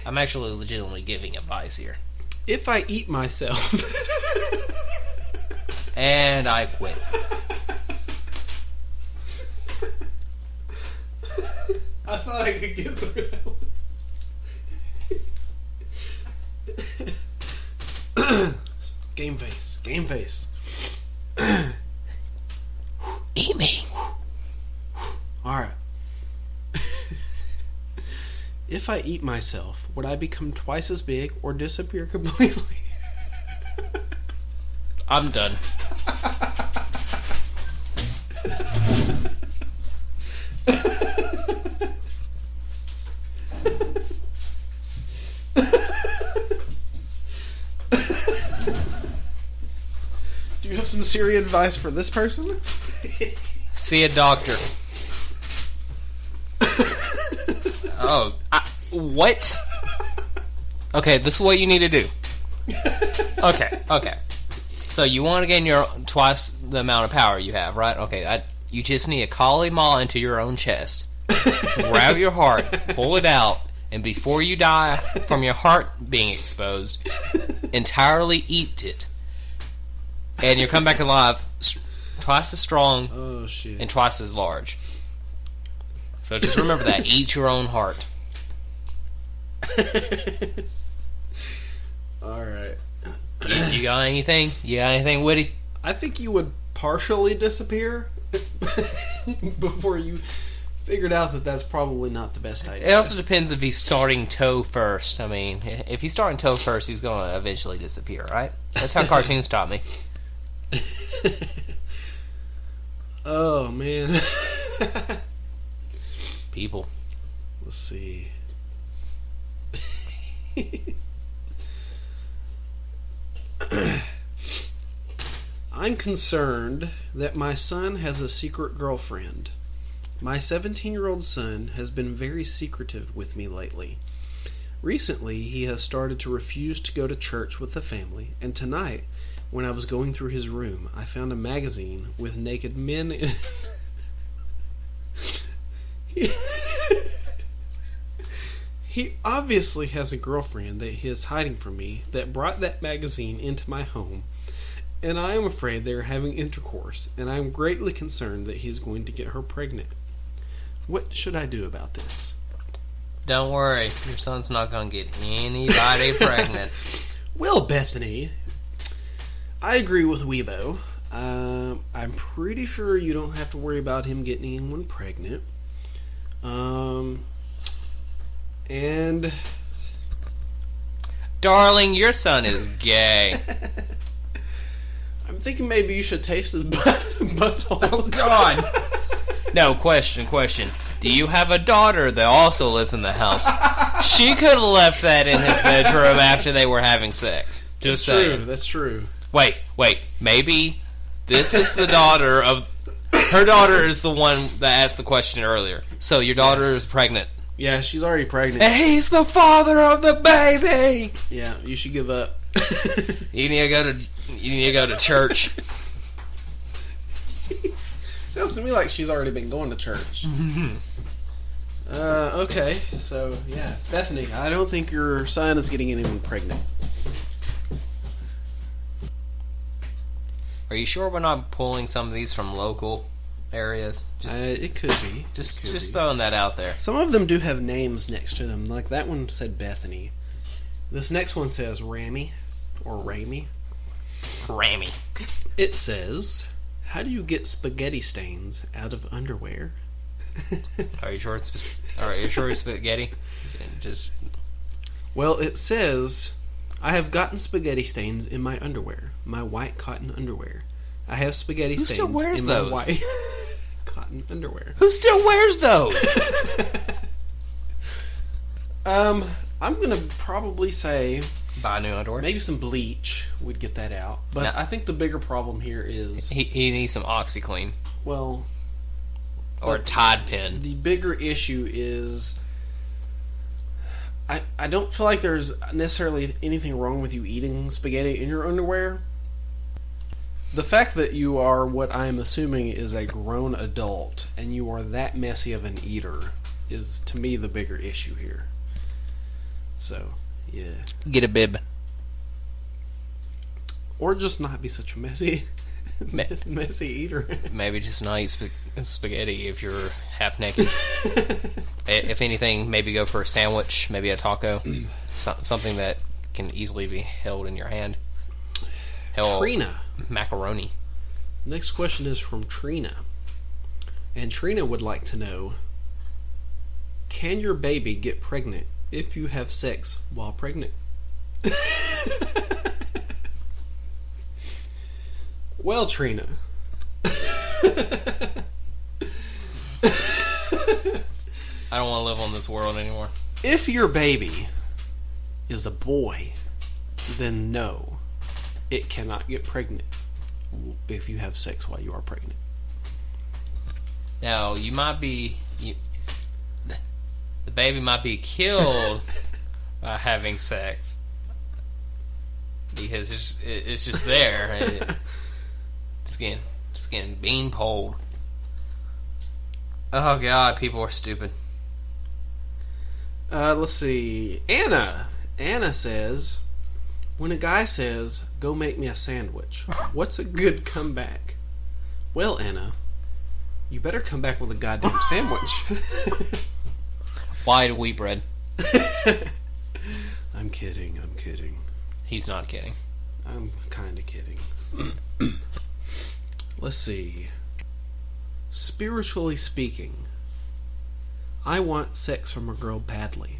I'm actually legitimately giving advice here. If I eat myself... And I quit. I thought I could get through that one. Game face. Game face. Eat me. Alright. If I eat myself, would I become twice as big or disappear completely? I'm done. Do you have some serious advice for this person? See a doctor. Oh, what? Okay, this is what you need to do. Okay. So you want to gain your twice the amount of power you have, right? Okay, you just need to Kali Ma into your own chest. Grab your heart, pull it out, and before you die from your heart being exposed, entirely eat it. And you'll come back alive twice as strong and twice as large. So just remember that. Eat your own heart. Alright. You got anything? You got anything witty? I think you would partially disappear before you figured out that that's probably not the best idea. It also depends if he's starting toe first. I mean, if he's starting toe first, he's going to eventually disappear, right? That's how cartoons taught me. Oh, man. People. Let's see. I'm concerned that my son has a secret girlfriend. My 17-year-old son has been very secretive with me lately. Recently, he has started to refuse to go to church with the family, and tonight, when I was going through his room, I found a magazine with naked men in it. He obviously has a girlfriend that he is hiding from me that brought that magazine into my home, and I am afraid they are having intercourse, and I am greatly concerned that he is going to get her pregnant. What should I do about this? Don't worry, your son's not going to get anybody pregnant. Well, Bethany, I agree with Weebo. I'm pretty sure you don't have to worry about him getting anyone pregnant. And... Darling, your son is gay. I'm thinking maybe you should taste his butthole. Oh, God. No, question. Do you have a daughter that also lives in the house? She could have left that in his bedroom after they were having sex. Just saying. That's true. Wait. Maybe this is the daughter of... Her daughter is the one that asked the question earlier. So your daughter is pregnant. Yeah, she's already pregnant. And he's the father of the baby! Yeah, you should give up. You need to go to church. Sounds to me like she's already been going to church. Okay, so yeah, Bethany, I don't think your son is getting anyone pregnant. Are you sure we're not pulling some of these from local areas? It could be. Just throwing that out there. Some of them do have names next to them. Like that one said Bethany. This next one says Rammy or Ramey. Rammy. It says, "How do you get spaghetti stains out of underwear?" Are you sure it's spaghetti? Just. Well, it says, "I have gotten spaghetti stains in my underwear, my white cotton underwear. I have spaghetti Who stains still wears in those? my white cotton underwear." Who still wears those? I'm gonna probably say Buy new underwear. maybe some bleach would get that out. But No. I think the bigger problem here is, He needs some OxyClean well, or a Tide pen. the bigger issue is I don't feel like there's necessarily anything wrong with you eating spaghetti in your underwear. The fact that you are what I am assuming is a grown adult and you are that messy of an eater is, to me, the bigger issue here. So, yeah. Get a bib. Or just not be such a messy eater. Maybe just not eat spaghetti if you're half naked. If anything, maybe go for a sandwich, maybe a taco, something that can easily be held in your hand. Hell, Trina. macaroni. Next question is from Trina. And Trina would like to know, can your baby get pregnant if you have sex while pregnant? Well, Trina. I don't want to live on this world anymore. If your baby is a boy, then no, it cannot get pregnant if you have sex while you are pregnant. Now, you might be... the baby might be killed by having sex. Because it's just there. It's getting bean-poled. Oh, God, people are stupid. Let's see. Anna says, when a guy says, "Go make me a sandwich," what's a good comeback? Well, Anna, you better come back with a goddamn sandwich. Wide wheat bread. I'm kidding. He's not kidding. I'm kind of kidding. Let's see. Spiritually speaking, I want sex from a girl badly.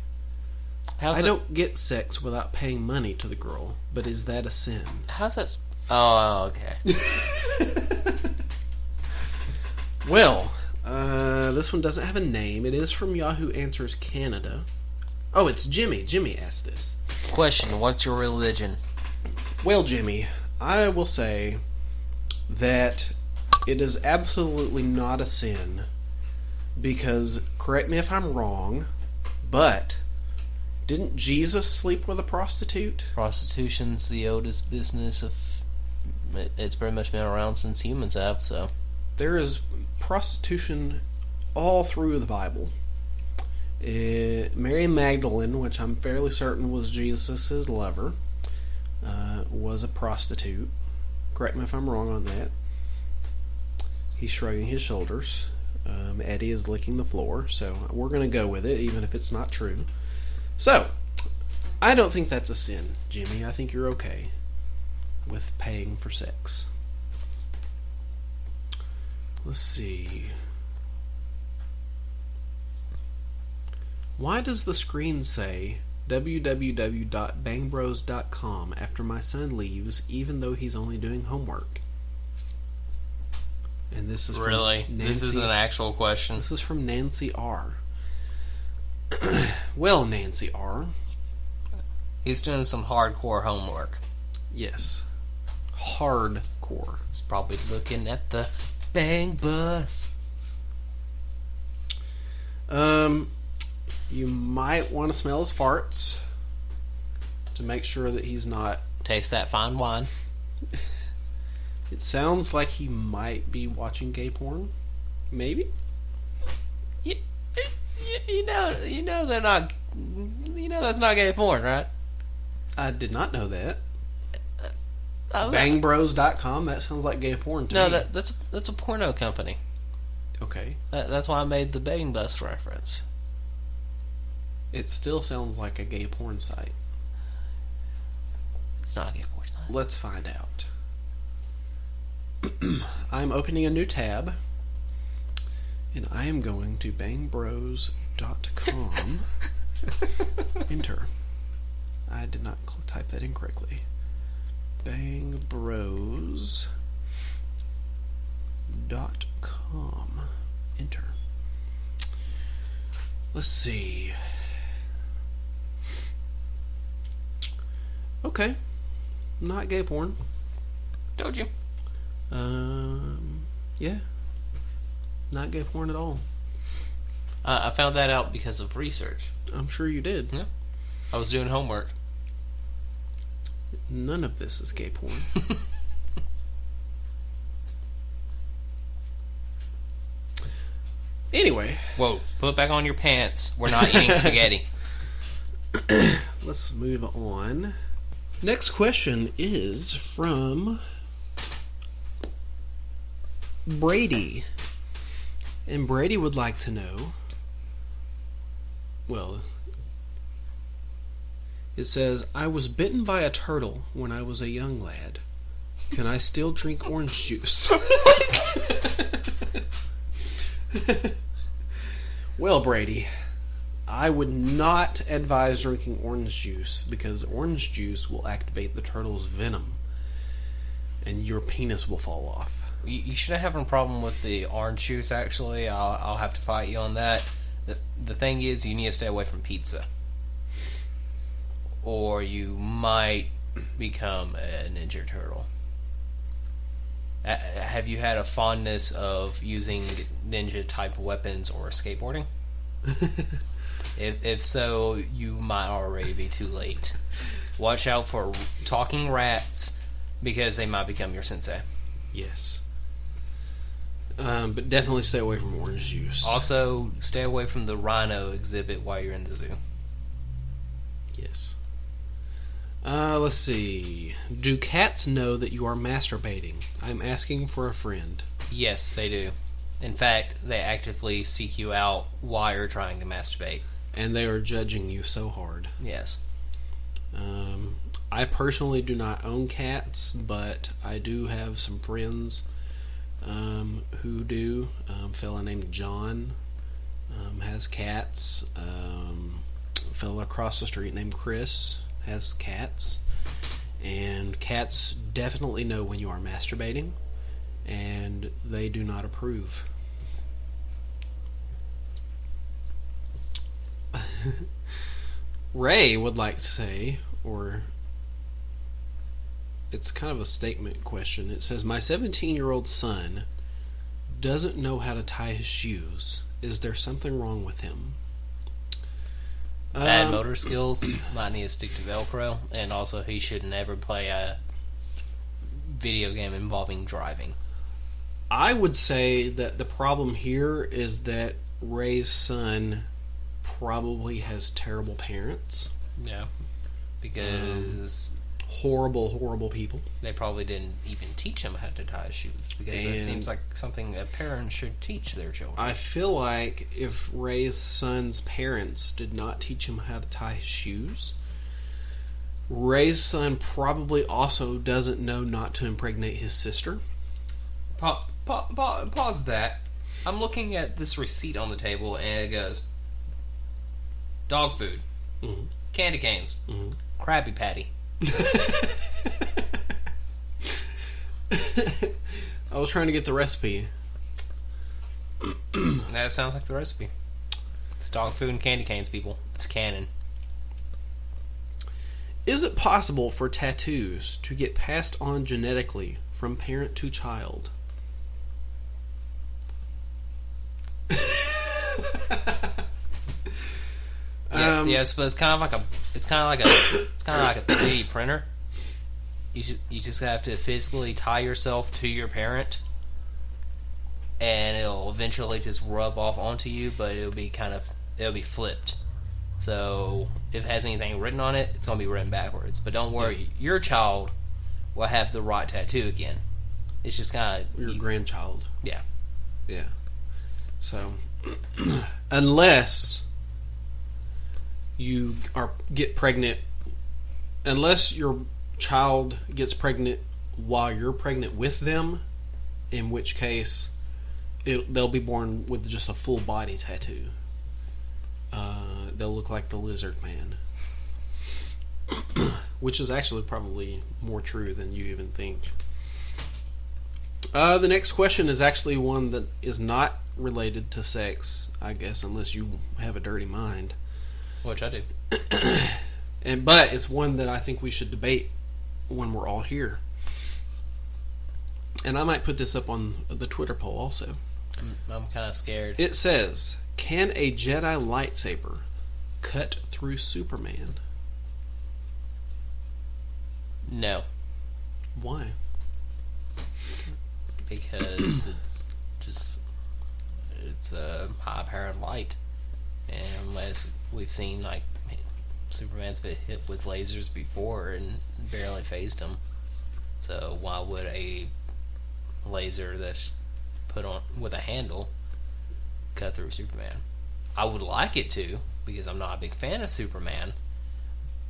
I don't get sex without paying money to the girl, but is that a sin? How's that... Oh, okay. Well, this one doesn't have a name. It is from Yahoo Answers Canada. Oh, it's Jimmy. Jimmy asked this. Question, what's your religion? Well, Jimmy, I will say that it is absolutely not a sin because, correct me if I'm wrong, but didn't Jesus sleep with a prostitute? Prostitution's the oldest business of... It's pretty much been around since humans have, so... There is prostitution all through the Bible. Mary Magdalene, which I'm fairly certain was Jesus' lover, was a prostitute. Correct me if I'm wrong on that. He's shrugging his shoulders. Eddie is licking the floor, so we're going to go with it, even if it's not true. So, I don't think that's a sin, Jimmy. I think you're okay with paying for sex. Let's see. Why does the screen say www.bangbros.com after my son leaves, even though he's only doing homework? And this is Really? from This is an actual question? This is from Nancy R. Well, Nancy R. He's doing some hardcore homework. Yes. Hardcore. He's probably looking at the bang bus. You might want to smell his farts to make sure that he's not... Taste that fine wine. It sounds like he might be watching gay porn. Maybe? You know they're not... You know that's not gay porn, right? I did not know that. Oh, Bangbros.com, that sounds like gay porn to me. No, that's a porno company. Okay. That's why I made the Bang Bus reference. It still sounds like a gay porn site. It's not a gay porn site. Let's find out. I'm opening a new tab, and I am going to bangbros.com. Enter. I did not type that in correctly. bangbros.com. Enter. Let's see. Okay. Not gay porn. Told you. Yeah. Not gay porn at all. I found that out because of research. I'm sure you did. Yeah. I was doing homework. None of this is gay porn. Anyway. Whoa, put back on your pants. We're not eating spaghetti. Let's move on. Next question is from Brady. And Brady would like to know, well, it says, I was bitten by a turtle when I was a young lad. Can I still drink orange juice? What? Well, Brady, I would not advise drinking orange juice because orange juice will activate the turtle's venom and your penis will fall off. You shouldn't have a problem with the orange juice, actually. I'll have to fight you on that. The thing is, you need to stay away from pizza. Or you might become a Ninja Turtle. Have you had a fondness of using ninja-type weapons or skateboarding? If so, you might already be too late. Watch out for talking rats, because they might become your sensei. Yes. But definitely stay away from orange juice. Also, stay away from the rhino exhibit while you're in the zoo. Yes. Let's see. Do cats know that you are masturbating? I'm asking for a friend. Yes, they do. In fact, they actively seek you out while you're trying to masturbate. And they are judging you so hard. Yes. I personally do not own cats, but I do have some friends who do. A fella named John has cats. A fella across the street named Chris has cats. And cats definitely know when you are masturbating, and they do not approve. Ray would like to say, or it's kind of a statement question. It says, my 17-year-old son doesn't know how to tie his shoes. Is there something wrong with him? Bad motor skills, might need to stick to Velcro, and also he should never play a video game involving driving. I would say that the problem here is that Ray's son probably has terrible parents. Yeah. Because horrible people. They probably didn't even teach him how to tie his shoes, because it seems like something a parent should teach their children. I feel like if Ray's son's parents did not teach him how to tie his shoes, Ray's son probably also doesn't know not to impregnate his sister. Pause that. I'm looking at this receipt on the table, and it goes, dog food, candy canes, Krabby Patty. I was trying to get the recipe. That sounds like the recipe. It's dog food and candy canes, people. It's canon. Is it possible for tattoos to get passed on genetically from parent to child? Yes, but it's kind of like a 3D printer. You just have to physically tie yourself to your parent, and it'll eventually just rub off onto you. But it'll be flipped. So if it has anything written on it, it's gonna be written backwards. But don't worry, your child will have the right tattoo again. It's just kind of Your grandchild. Yeah. Yeah. So, unless you get pregnant, unless your child gets pregnant while you're pregnant with them, in which case they'll be born with just a full body tattoo. They'll look like the Lizard Man, which is actually probably more true than you even think. The next question is actually one that is not related to sex, I guess, unless you have a dirty mind. Which I do. But it's one that I think we should debate when we're all here. And I might put this up on the Twitter poll also. I'm kind of scared. It says, can a Jedi lightsaber cut through Superman? No. Why? Because it's a high-powered light. And unless we've seen, like, Superman's been hit with lasers before and barely phased him. So why would a laser that's put on with a handle cut through Superman? I would like it to, because I'm not a big fan of Superman.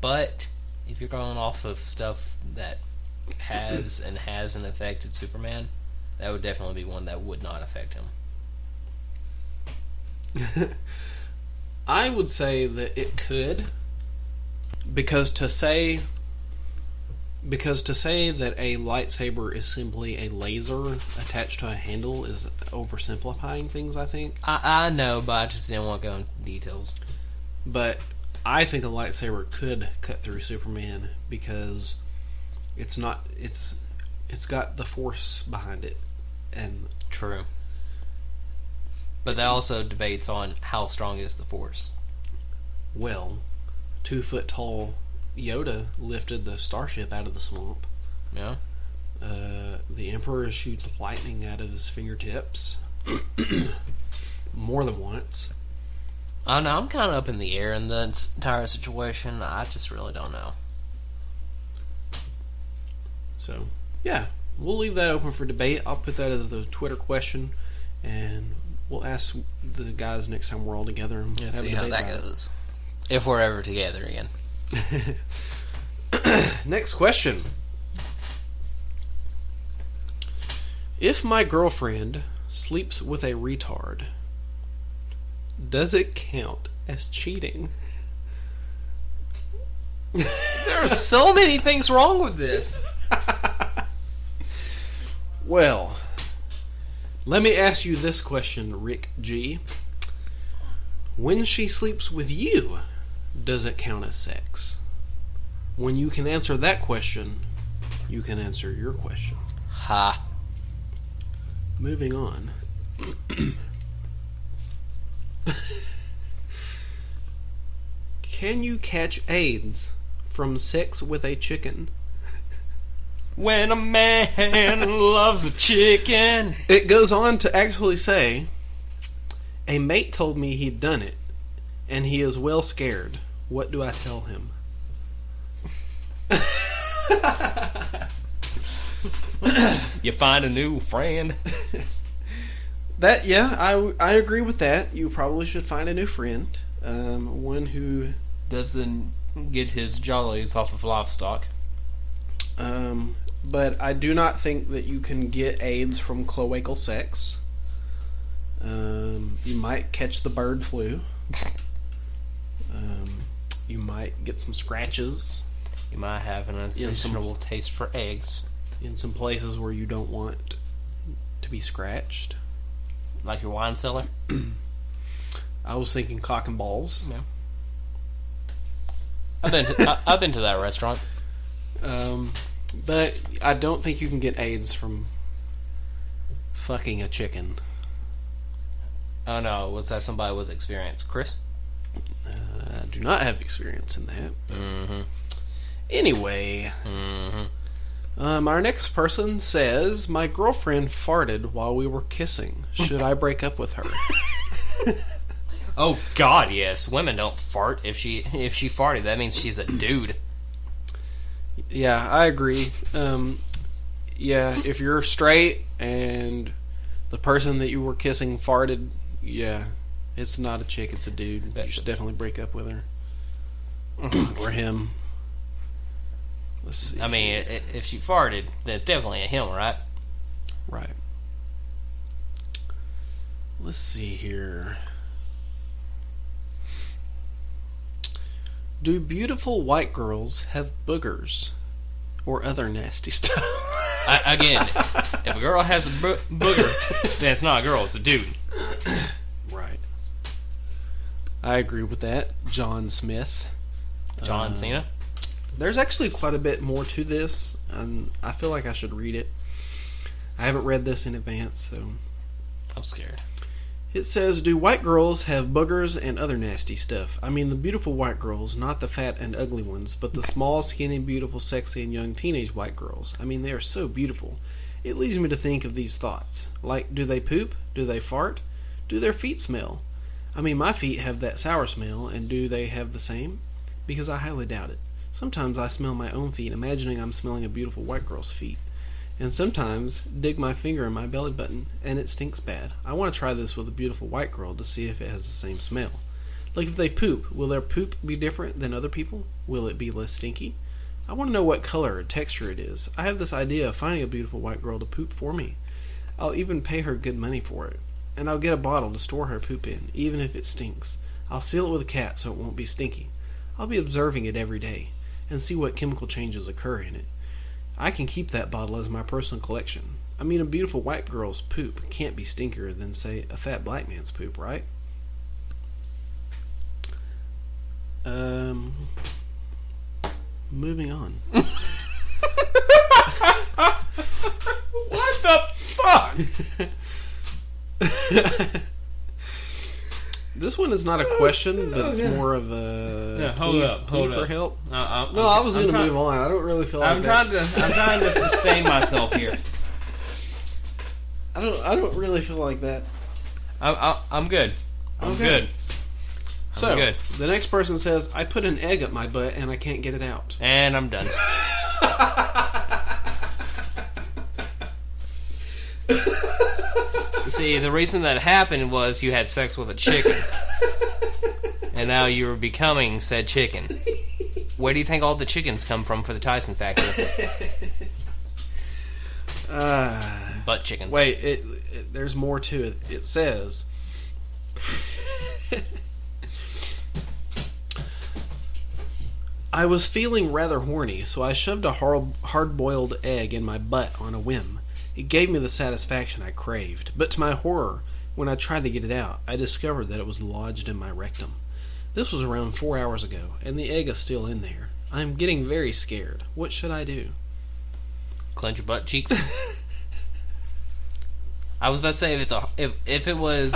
But if you're going off of stuff that has and hasn't affected Superman, that would definitely be one that would not affect him. I would say that it could, because to say that a lightsaber is simply a laser attached to a handle is oversimplifying things, I think. I know, but I just didn't want to go into details. But I think a lightsaber could cut through Superman because it's got the force behind it. And true. But that also debates on how strong is the force. Well, 2-foot tall Yoda lifted the starship out of the swamp. Yeah. The Emperor shoots lightning out of his fingertips more than once. I don't know. I'm kind of up in the air in the entire situation. I just really don't know. So, yeah, we'll leave that open for debate. I'll put that as the Twitter question, and we'll ask the guys next time we're all together and Let's have see a how debate that about goes. If we're ever together again. Next question. If my girlfriend sleeps with a retard, does it count as cheating? There are so many things wrong with this. Well, let me ask you this question, Rick G. When she sleeps with you, does it count as sex? When you can answer that question, you can answer your question. Ha. Moving on. Can you catch AIDS from sex with a chicken? When a man loves a chicken. It goes on to actually say, a mate told me he'd done it, and he is well scared. What do I tell him? You find a new friend. I agree with that. You probably should find a new friend. One who doesn't get his jollies off of livestock. But I do not think that you can get AIDS from cloacal sex. You might catch the bird flu. You might get some scratches. You might have an insatiable taste for eggs. In some places where you don't want to be scratched. Like your wine cellar? I was thinking cock and balls. No. I've been to that restaurant. But I don't think you can get AIDS from fucking a chicken. Oh no, was that somebody with experience? Chris? I do not have experience in that. Mm-hmm. Anyway, our next person says, my girlfriend farted while we were kissing. Should I break up with her? Oh God, yes. Women don't fart. If she farted, that means she's a dude. Yeah, I agree. Yeah, if you're straight and the person that you were kissing farted, yeah, it's not a chick, it's a dude. You should definitely break up with her. Or him. Let's see. I mean, if she farted, then it's definitely a him, right? Right. Let's see here. Do beautiful white girls have boogers or other nasty stuff? Again, if a girl has a booger, then it's not a girl, it's a dude. Right. I agree with that. John Smith. John Cena? There's actually quite a bit more to this, and I feel like I should read it. I haven't read this in advance, so... I'm scared. It says, do white girls have boogers and other nasty stuff? I mean the beautiful white girls, not the fat and ugly ones, but the small, skinny, beautiful, sexy, and young teenage white girls. I mean, they are so beautiful. It leads me to think of these thoughts. Like, do they poop? Do they fart? Do their feet smell? I mean, my feet have that sour smell, and do they have the same? Because I highly doubt it. Sometimes I smell my own feet, imagining I'm smelling a beautiful white girl's feet. And sometimes dig my finger in my belly button, and it stinks bad. I want to try this with a beautiful white girl to see if it has the same smell. Like if they poop, will their poop be different than other people? Will it be less stinky? I want to know what color or texture it is. I have this idea of finding a beautiful white girl to poop for me. I'll even pay her good money for it. And I'll get a bottle to store her poop in, even if it stinks. I'll seal it with a cap so it won't be stinky. I'll be observing it every day, and see what chemical changes occur in it. I can keep that bottle as my personal collection. I mean, a beautiful white girl's poop can't be stinkier than, say, a fat black man's poop, right? Moving on. What the fuck? This one is not a question, but it's more of a plea for help. I was going to move on. I don't really feel like I'm trying to sustain myself here. I don't really feel like that. I'm good. I'm good. So, good. The next person says, I put an egg up my butt and I can't get it out. And I'm done. See, the reason that happened was you had sex with a chicken. And now you are becoming said chicken. Where do you think all the chickens come from for the Tyson factory? Butt chickens. Wait, there's more to it. It says... I was feeling rather horny, so I shoved a hard-boiled egg in my butt on a whim. It gave me the satisfaction I craved, but to my horror, when I tried to get it out, I discovered that it was lodged in my rectum. This was around 4 hours ago, and the egg is still in there. I am getting very scared. What should I do? Clench your butt cheeks. I was about to say if it was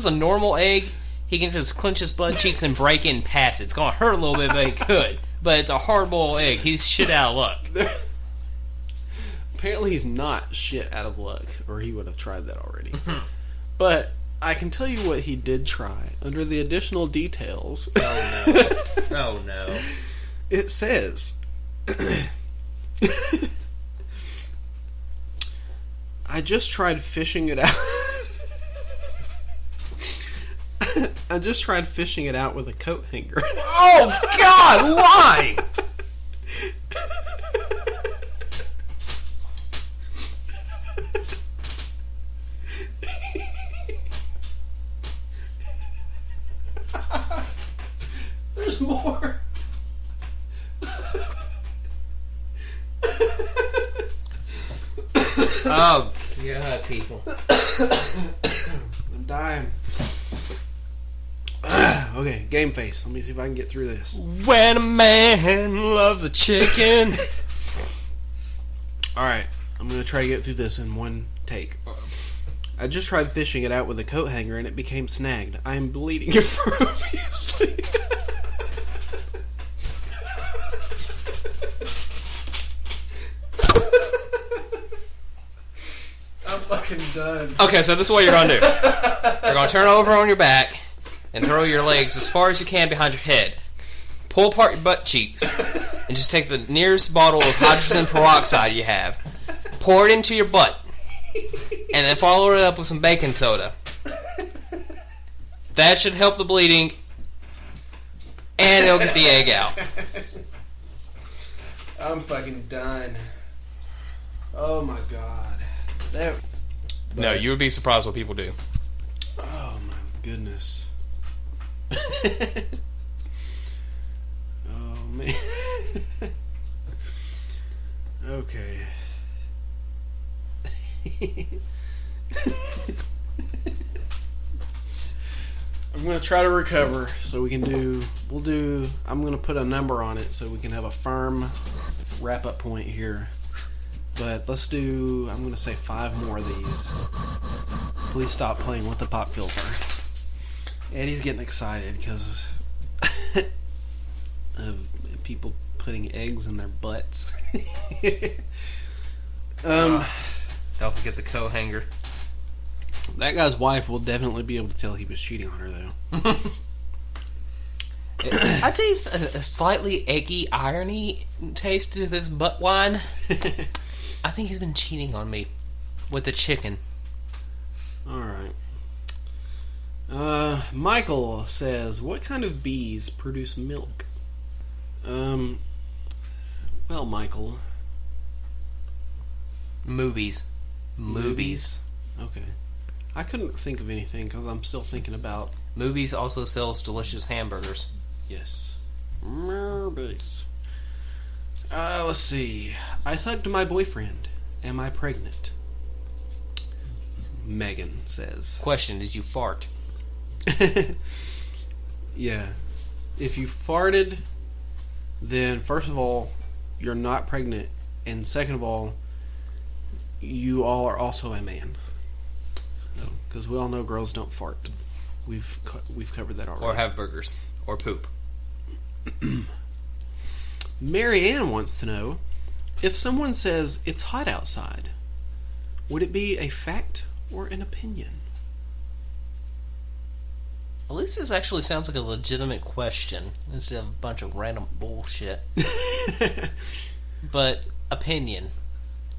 a normal egg, he can just clench his butt cheeks and break in past it. It's gonna hurt a little bit, but he could. But it's a hard-boiled egg. He's shit out of luck. Apparently he's not shit out of luck, or he would have tried that already. But I can tell you what he did try. Under the additional details... Oh, no. Oh, no. It says... I just tried fishing it out... I just tried fishing it out with a coat hanger. Oh, God! Why? There's more. Oh, God, people. dying. Okay, game face. Let me see if I can get through this. When a man loves a chicken. Alright, I'm going to try to get through this in one take. I just tried fishing it out with a coat hanger and it became snagged. I am bleeding profusely. I'm fucking done. Okay, so this is what you're gonna do. You're gonna turn over on your back and throw your legs as far as you can behind your head. Pull apart your butt cheeks and just take the nearest bottle of hydrogen peroxide you have. Pour it into your butt. And then follow it up with some baking soda. That should help the bleeding. And it'll get the egg out. I'm fucking done. Oh my god. No, you would be surprised what people do. Oh my goodness. Oh man. Okay. I'm gonna try to recover so we can I'm gonna put a number on it so we can have a firm wrap up point here. But I'm gonna say 5 more of these. Please stop playing with the pop filter. Eddie's getting excited because of people putting eggs in their butts. Don't forget the coat hanger. That guy's wife will definitely be able to tell he was cheating on her, though. I taste a slightly eggy irony taste to this butt wine. I think he's been cheating on me with the chicken. Alright. Michael says, what kind of bees produce milk? Well, Michael. Movies. Okay. I couldn't think of anything because I'm still thinking about... Movies also sells delicious hamburgers. Yes. Movies. Let's see. I hugged my boyfriend. Am I pregnant? Megan says. Question, did you fart? Yeah. If you farted, then first of all, you're not pregnant. And second of all, you all are also a man. Because we all know girls don't fart. We've covered that already. Or have burgers. Or poop. Mary Ann wants to know, if someone says it's hot outside, would it be a fact or an opinion? At least this actually sounds like a legitimate question instead of a bunch of random bullshit. But opinion.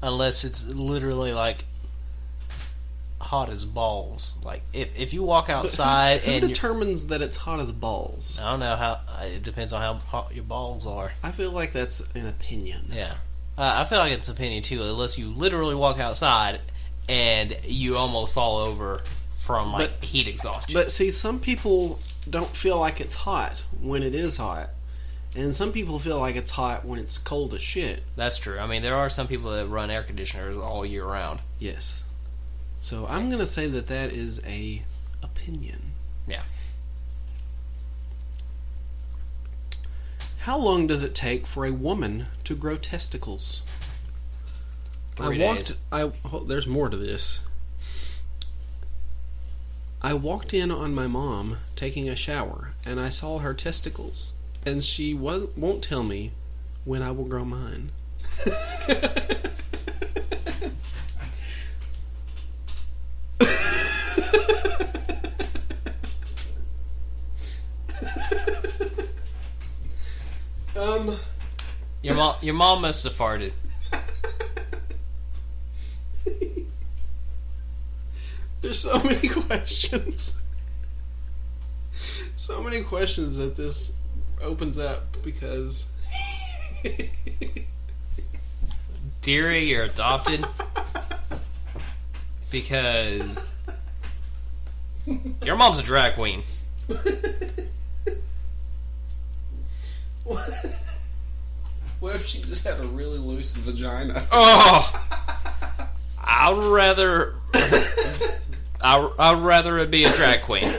Unless it's literally like hot as balls. Like if you walk outside who and determines that it's hot as balls? I don't know how. It depends on how hot your balls are. I feel like that's an opinion. Yeah, I feel like it's opinion too. Unless you literally walk outside and you almost fall over from heat exhaustion. But see, some people don't feel like it's hot when it is hot, and some people feel like it's hot when it's cold as shit. That's true. I mean, there are some people that run air conditioners all year round. Yes. So I'm going to say that is a opinion. Yeah. How long does it take for a woman to grow testicles? 3 days. There's more to this. I walked in on my mom taking a shower, and I saw her testicles, and she won't tell me when I will grow mine. Your mom must have farted. There's so many questions. So many questions that this opens up because... Dearie, you're adopted. Because your mom's a drag queen. What if she just had a really loose vagina? Oh! I'd rather I'd rather it be a drag queen.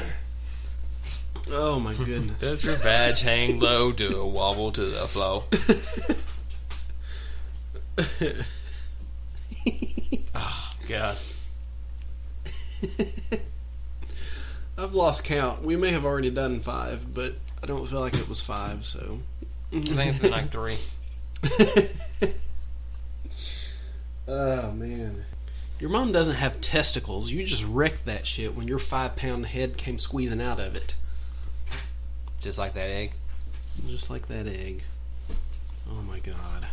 Oh my goodness. Does your vag hang low? Do a wobble to the flow? Oh, God. I've lost count. We may have already done 5, but I don't feel like it was 5, so... I think it's been like 3. Oh, man. Your mom doesn't have testicles. You just wrecked that shit when your 5-pound head came squeezing out of it. Just like that egg? Just like that egg. Oh, my God.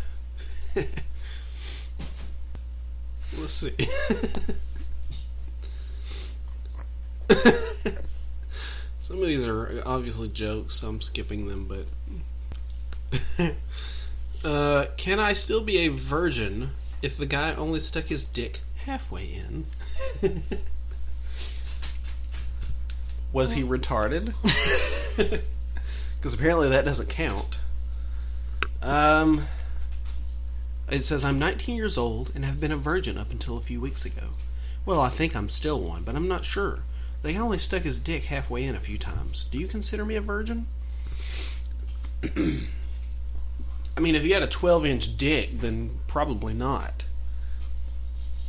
Let's see. Some of these are obviously jokes, so I'm skipping them, but... can I still be a virgin if the guy only stuck his dick halfway in? Was he retarded? Because apparently that doesn't count. It says, I'm 19 years old and have been a virgin up until a few weeks ago. Well, I think I'm still one, but I'm not sure. They only stuck his dick halfway in a few times. Do you consider me a virgin? I mean, if you had a 12-inch dick, then probably not.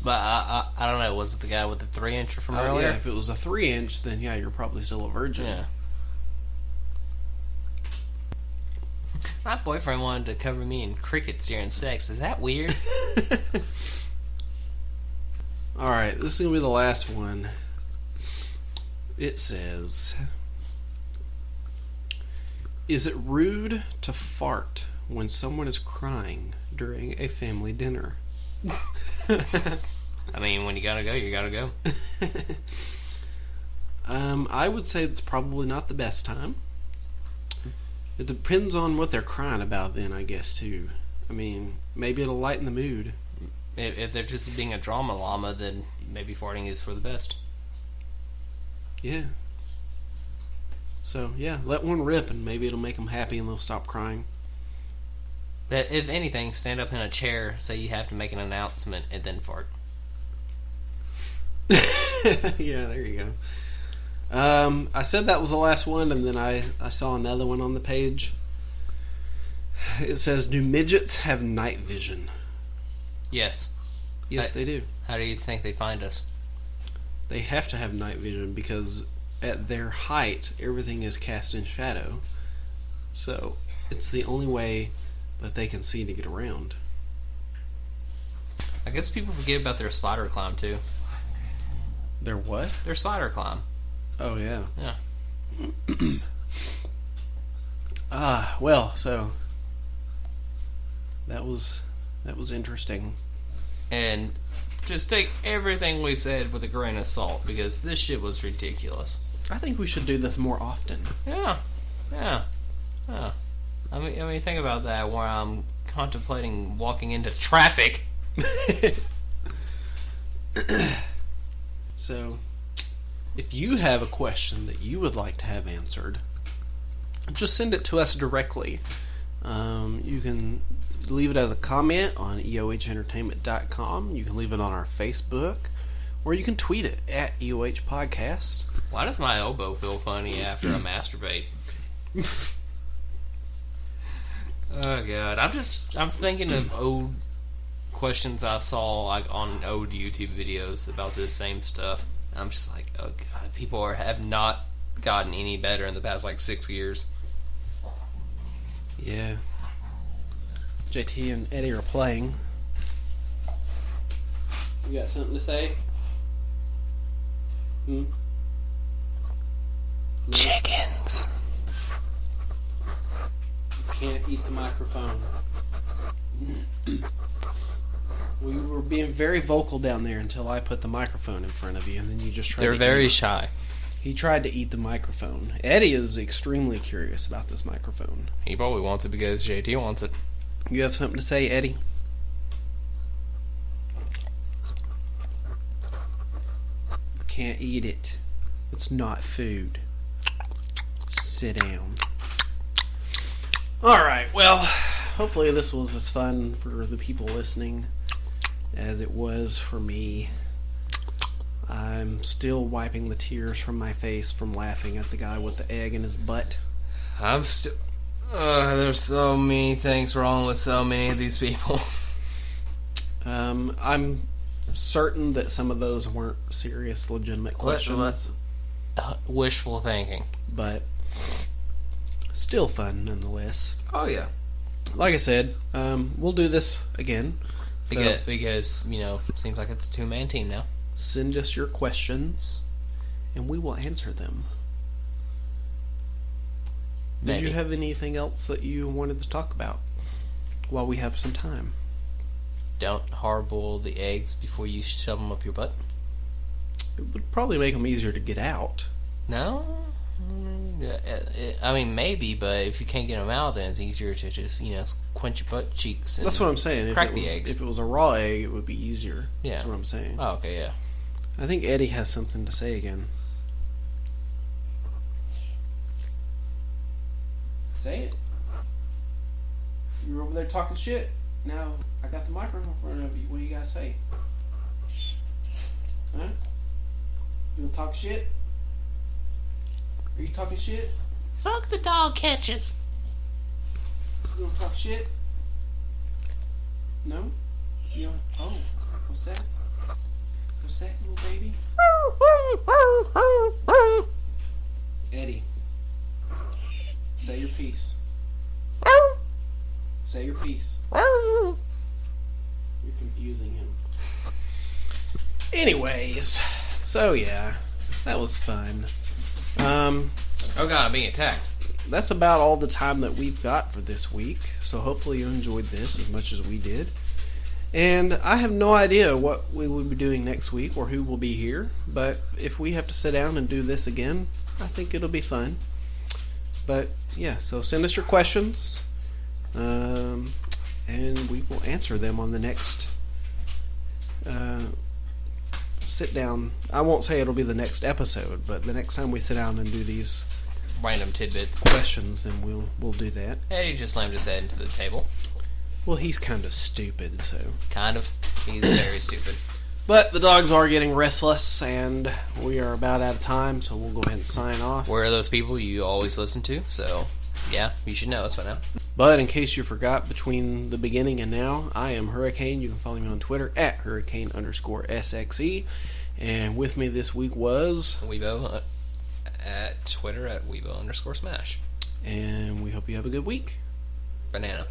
But I don't know. Was it the guy with the 3-incher from earlier? Yeah, if it was a 3-inch, then yeah, you're probably still a virgin. Yeah. My boyfriend wanted to cover me in crickets during sex. Is that weird? Alright, this is going to be the last one. It says, is it rude to fart when someone is crying during a family dinner? I mean, when you gotta go, you gotta go. I would say it's probably not the best time. It depends on what they're crying about then, I guess, too. I mean, maybe it'll lighten the mood. If they're just being a drama llama, then maybe farting is for the best. Yeah. So, yeah, let one rip and maybe it'll make them happy and they'll stop crying. But if anything, stand up in a chair, say you have to make an announcement, and then fart. Yeah, there you go. I said that was the last one, and then I saw another one on the page. It says, do midgets have night vision? Yes. Yes, they do. How do you think they find us? They have to have night vision because at their height, everything is cast in shadow. So, it's the only way that they can see to get around. I guess people forget about their spider climb, too. Their what? Their spider climb. Oh, yeah. Yeah. Well, so that was interesting. And just take everything we said with a grain of salt, because this shit was ridiculous. I think we should do this more often. Yeah. I mean, think about that, where I'm contemplating walking into traffic. So, if you have a question that you would like to have answered, just send it to us directly. You can leave it as a comment on eohentertainment.com. You can leave it on our Facebook, or you can tweet it at EOH Podcast. Why does my elbow feel funny after I masturbate? Oh God, I'm thinking of old questions I saw like on old YouTube videos about this same stuff. I'm just like, oh God, people have not gotten any better in the past like 6 years. Yeah. JT and Eddie are playing. You got something to say? No? Chickens. You can't eat the microphone. We were being very vocal down there until I put the microphone in front of you, and then you just tried They're to very eat. shy. He tried to eat the microphone. Eddie is extremely curious about this microphone. He probably wants it because JT wants it. You have something to say, Eddie? Can't eat it. It's not food. Sit down. Alright, well, hopefully this was as fun for the people listening as it was for me. I'm still wiping the tears from my face from laughing at the guy with the egg in his butt. I'm still... there's so many things wrong with so many of these people. I'm certain that some of those weren't serious, legitimate questions. Wishful thinking. But still fun nonetheless. Oh, yeah. Like I said, we'll do this again. So Because, seems like it's a two-man team now. Send us your questions, and we will answer them. Maybe. Did you have anything else that you wanted to talk about while we have some time? Don't hard-boil the eggs before you shove them up your butt. It would probably make them easier to get out. No? I mean, maybe, but if you can't get them out, then it's easier to just, quench your butt cheeks and That's what I'm saying. crack the eggs. If it was a raw egg, it would be easier. Yeah. That's what I'm saying. Oh, okay, yeah. I think Eddie has something to say again. Say it. You were over there talking shit. Now I got the microphone in front of you. What do you gotta say? Huh? You wanna talk shit? Are you talking shit? Fuck the dog catches. You wanna talk shit? No? You don't? Oh, what's that? What's that, little baby? Eddie, say your piece. Say your piece. You're confusing him. Anyways, so yeah, that was fun. Oh god, I'm being attacked. That's about all the time that we've got for this week. So hopefully you enjoyed this as much as we did. And I have no idea what we will be doing next week or who will be here. But if we have to sit down and do this again, I think it'll be fun. But yeah, so send us your questions. And we will answer them on the next sit down. I won't say it'll be the next episode, but the next time we sit down and do these Random tidbits. questions, then we'll do that. Eddie just slammed his head into the table. Well, he's kind of stupid, so. Kind of. He's very stupid. But the dogs are getting restless, and we are about out of time, so we'll go ahead and sign off. We're those people you always listen to, so yeah, you should know us by now. But in case you forgot, between the beginning and now, I am Hurricane. You can follow me on Twitter at Hurricane_SXE. And with me this week was Weebo at Twitter at Weebo_Smash. And we hope you have a good week. Banana.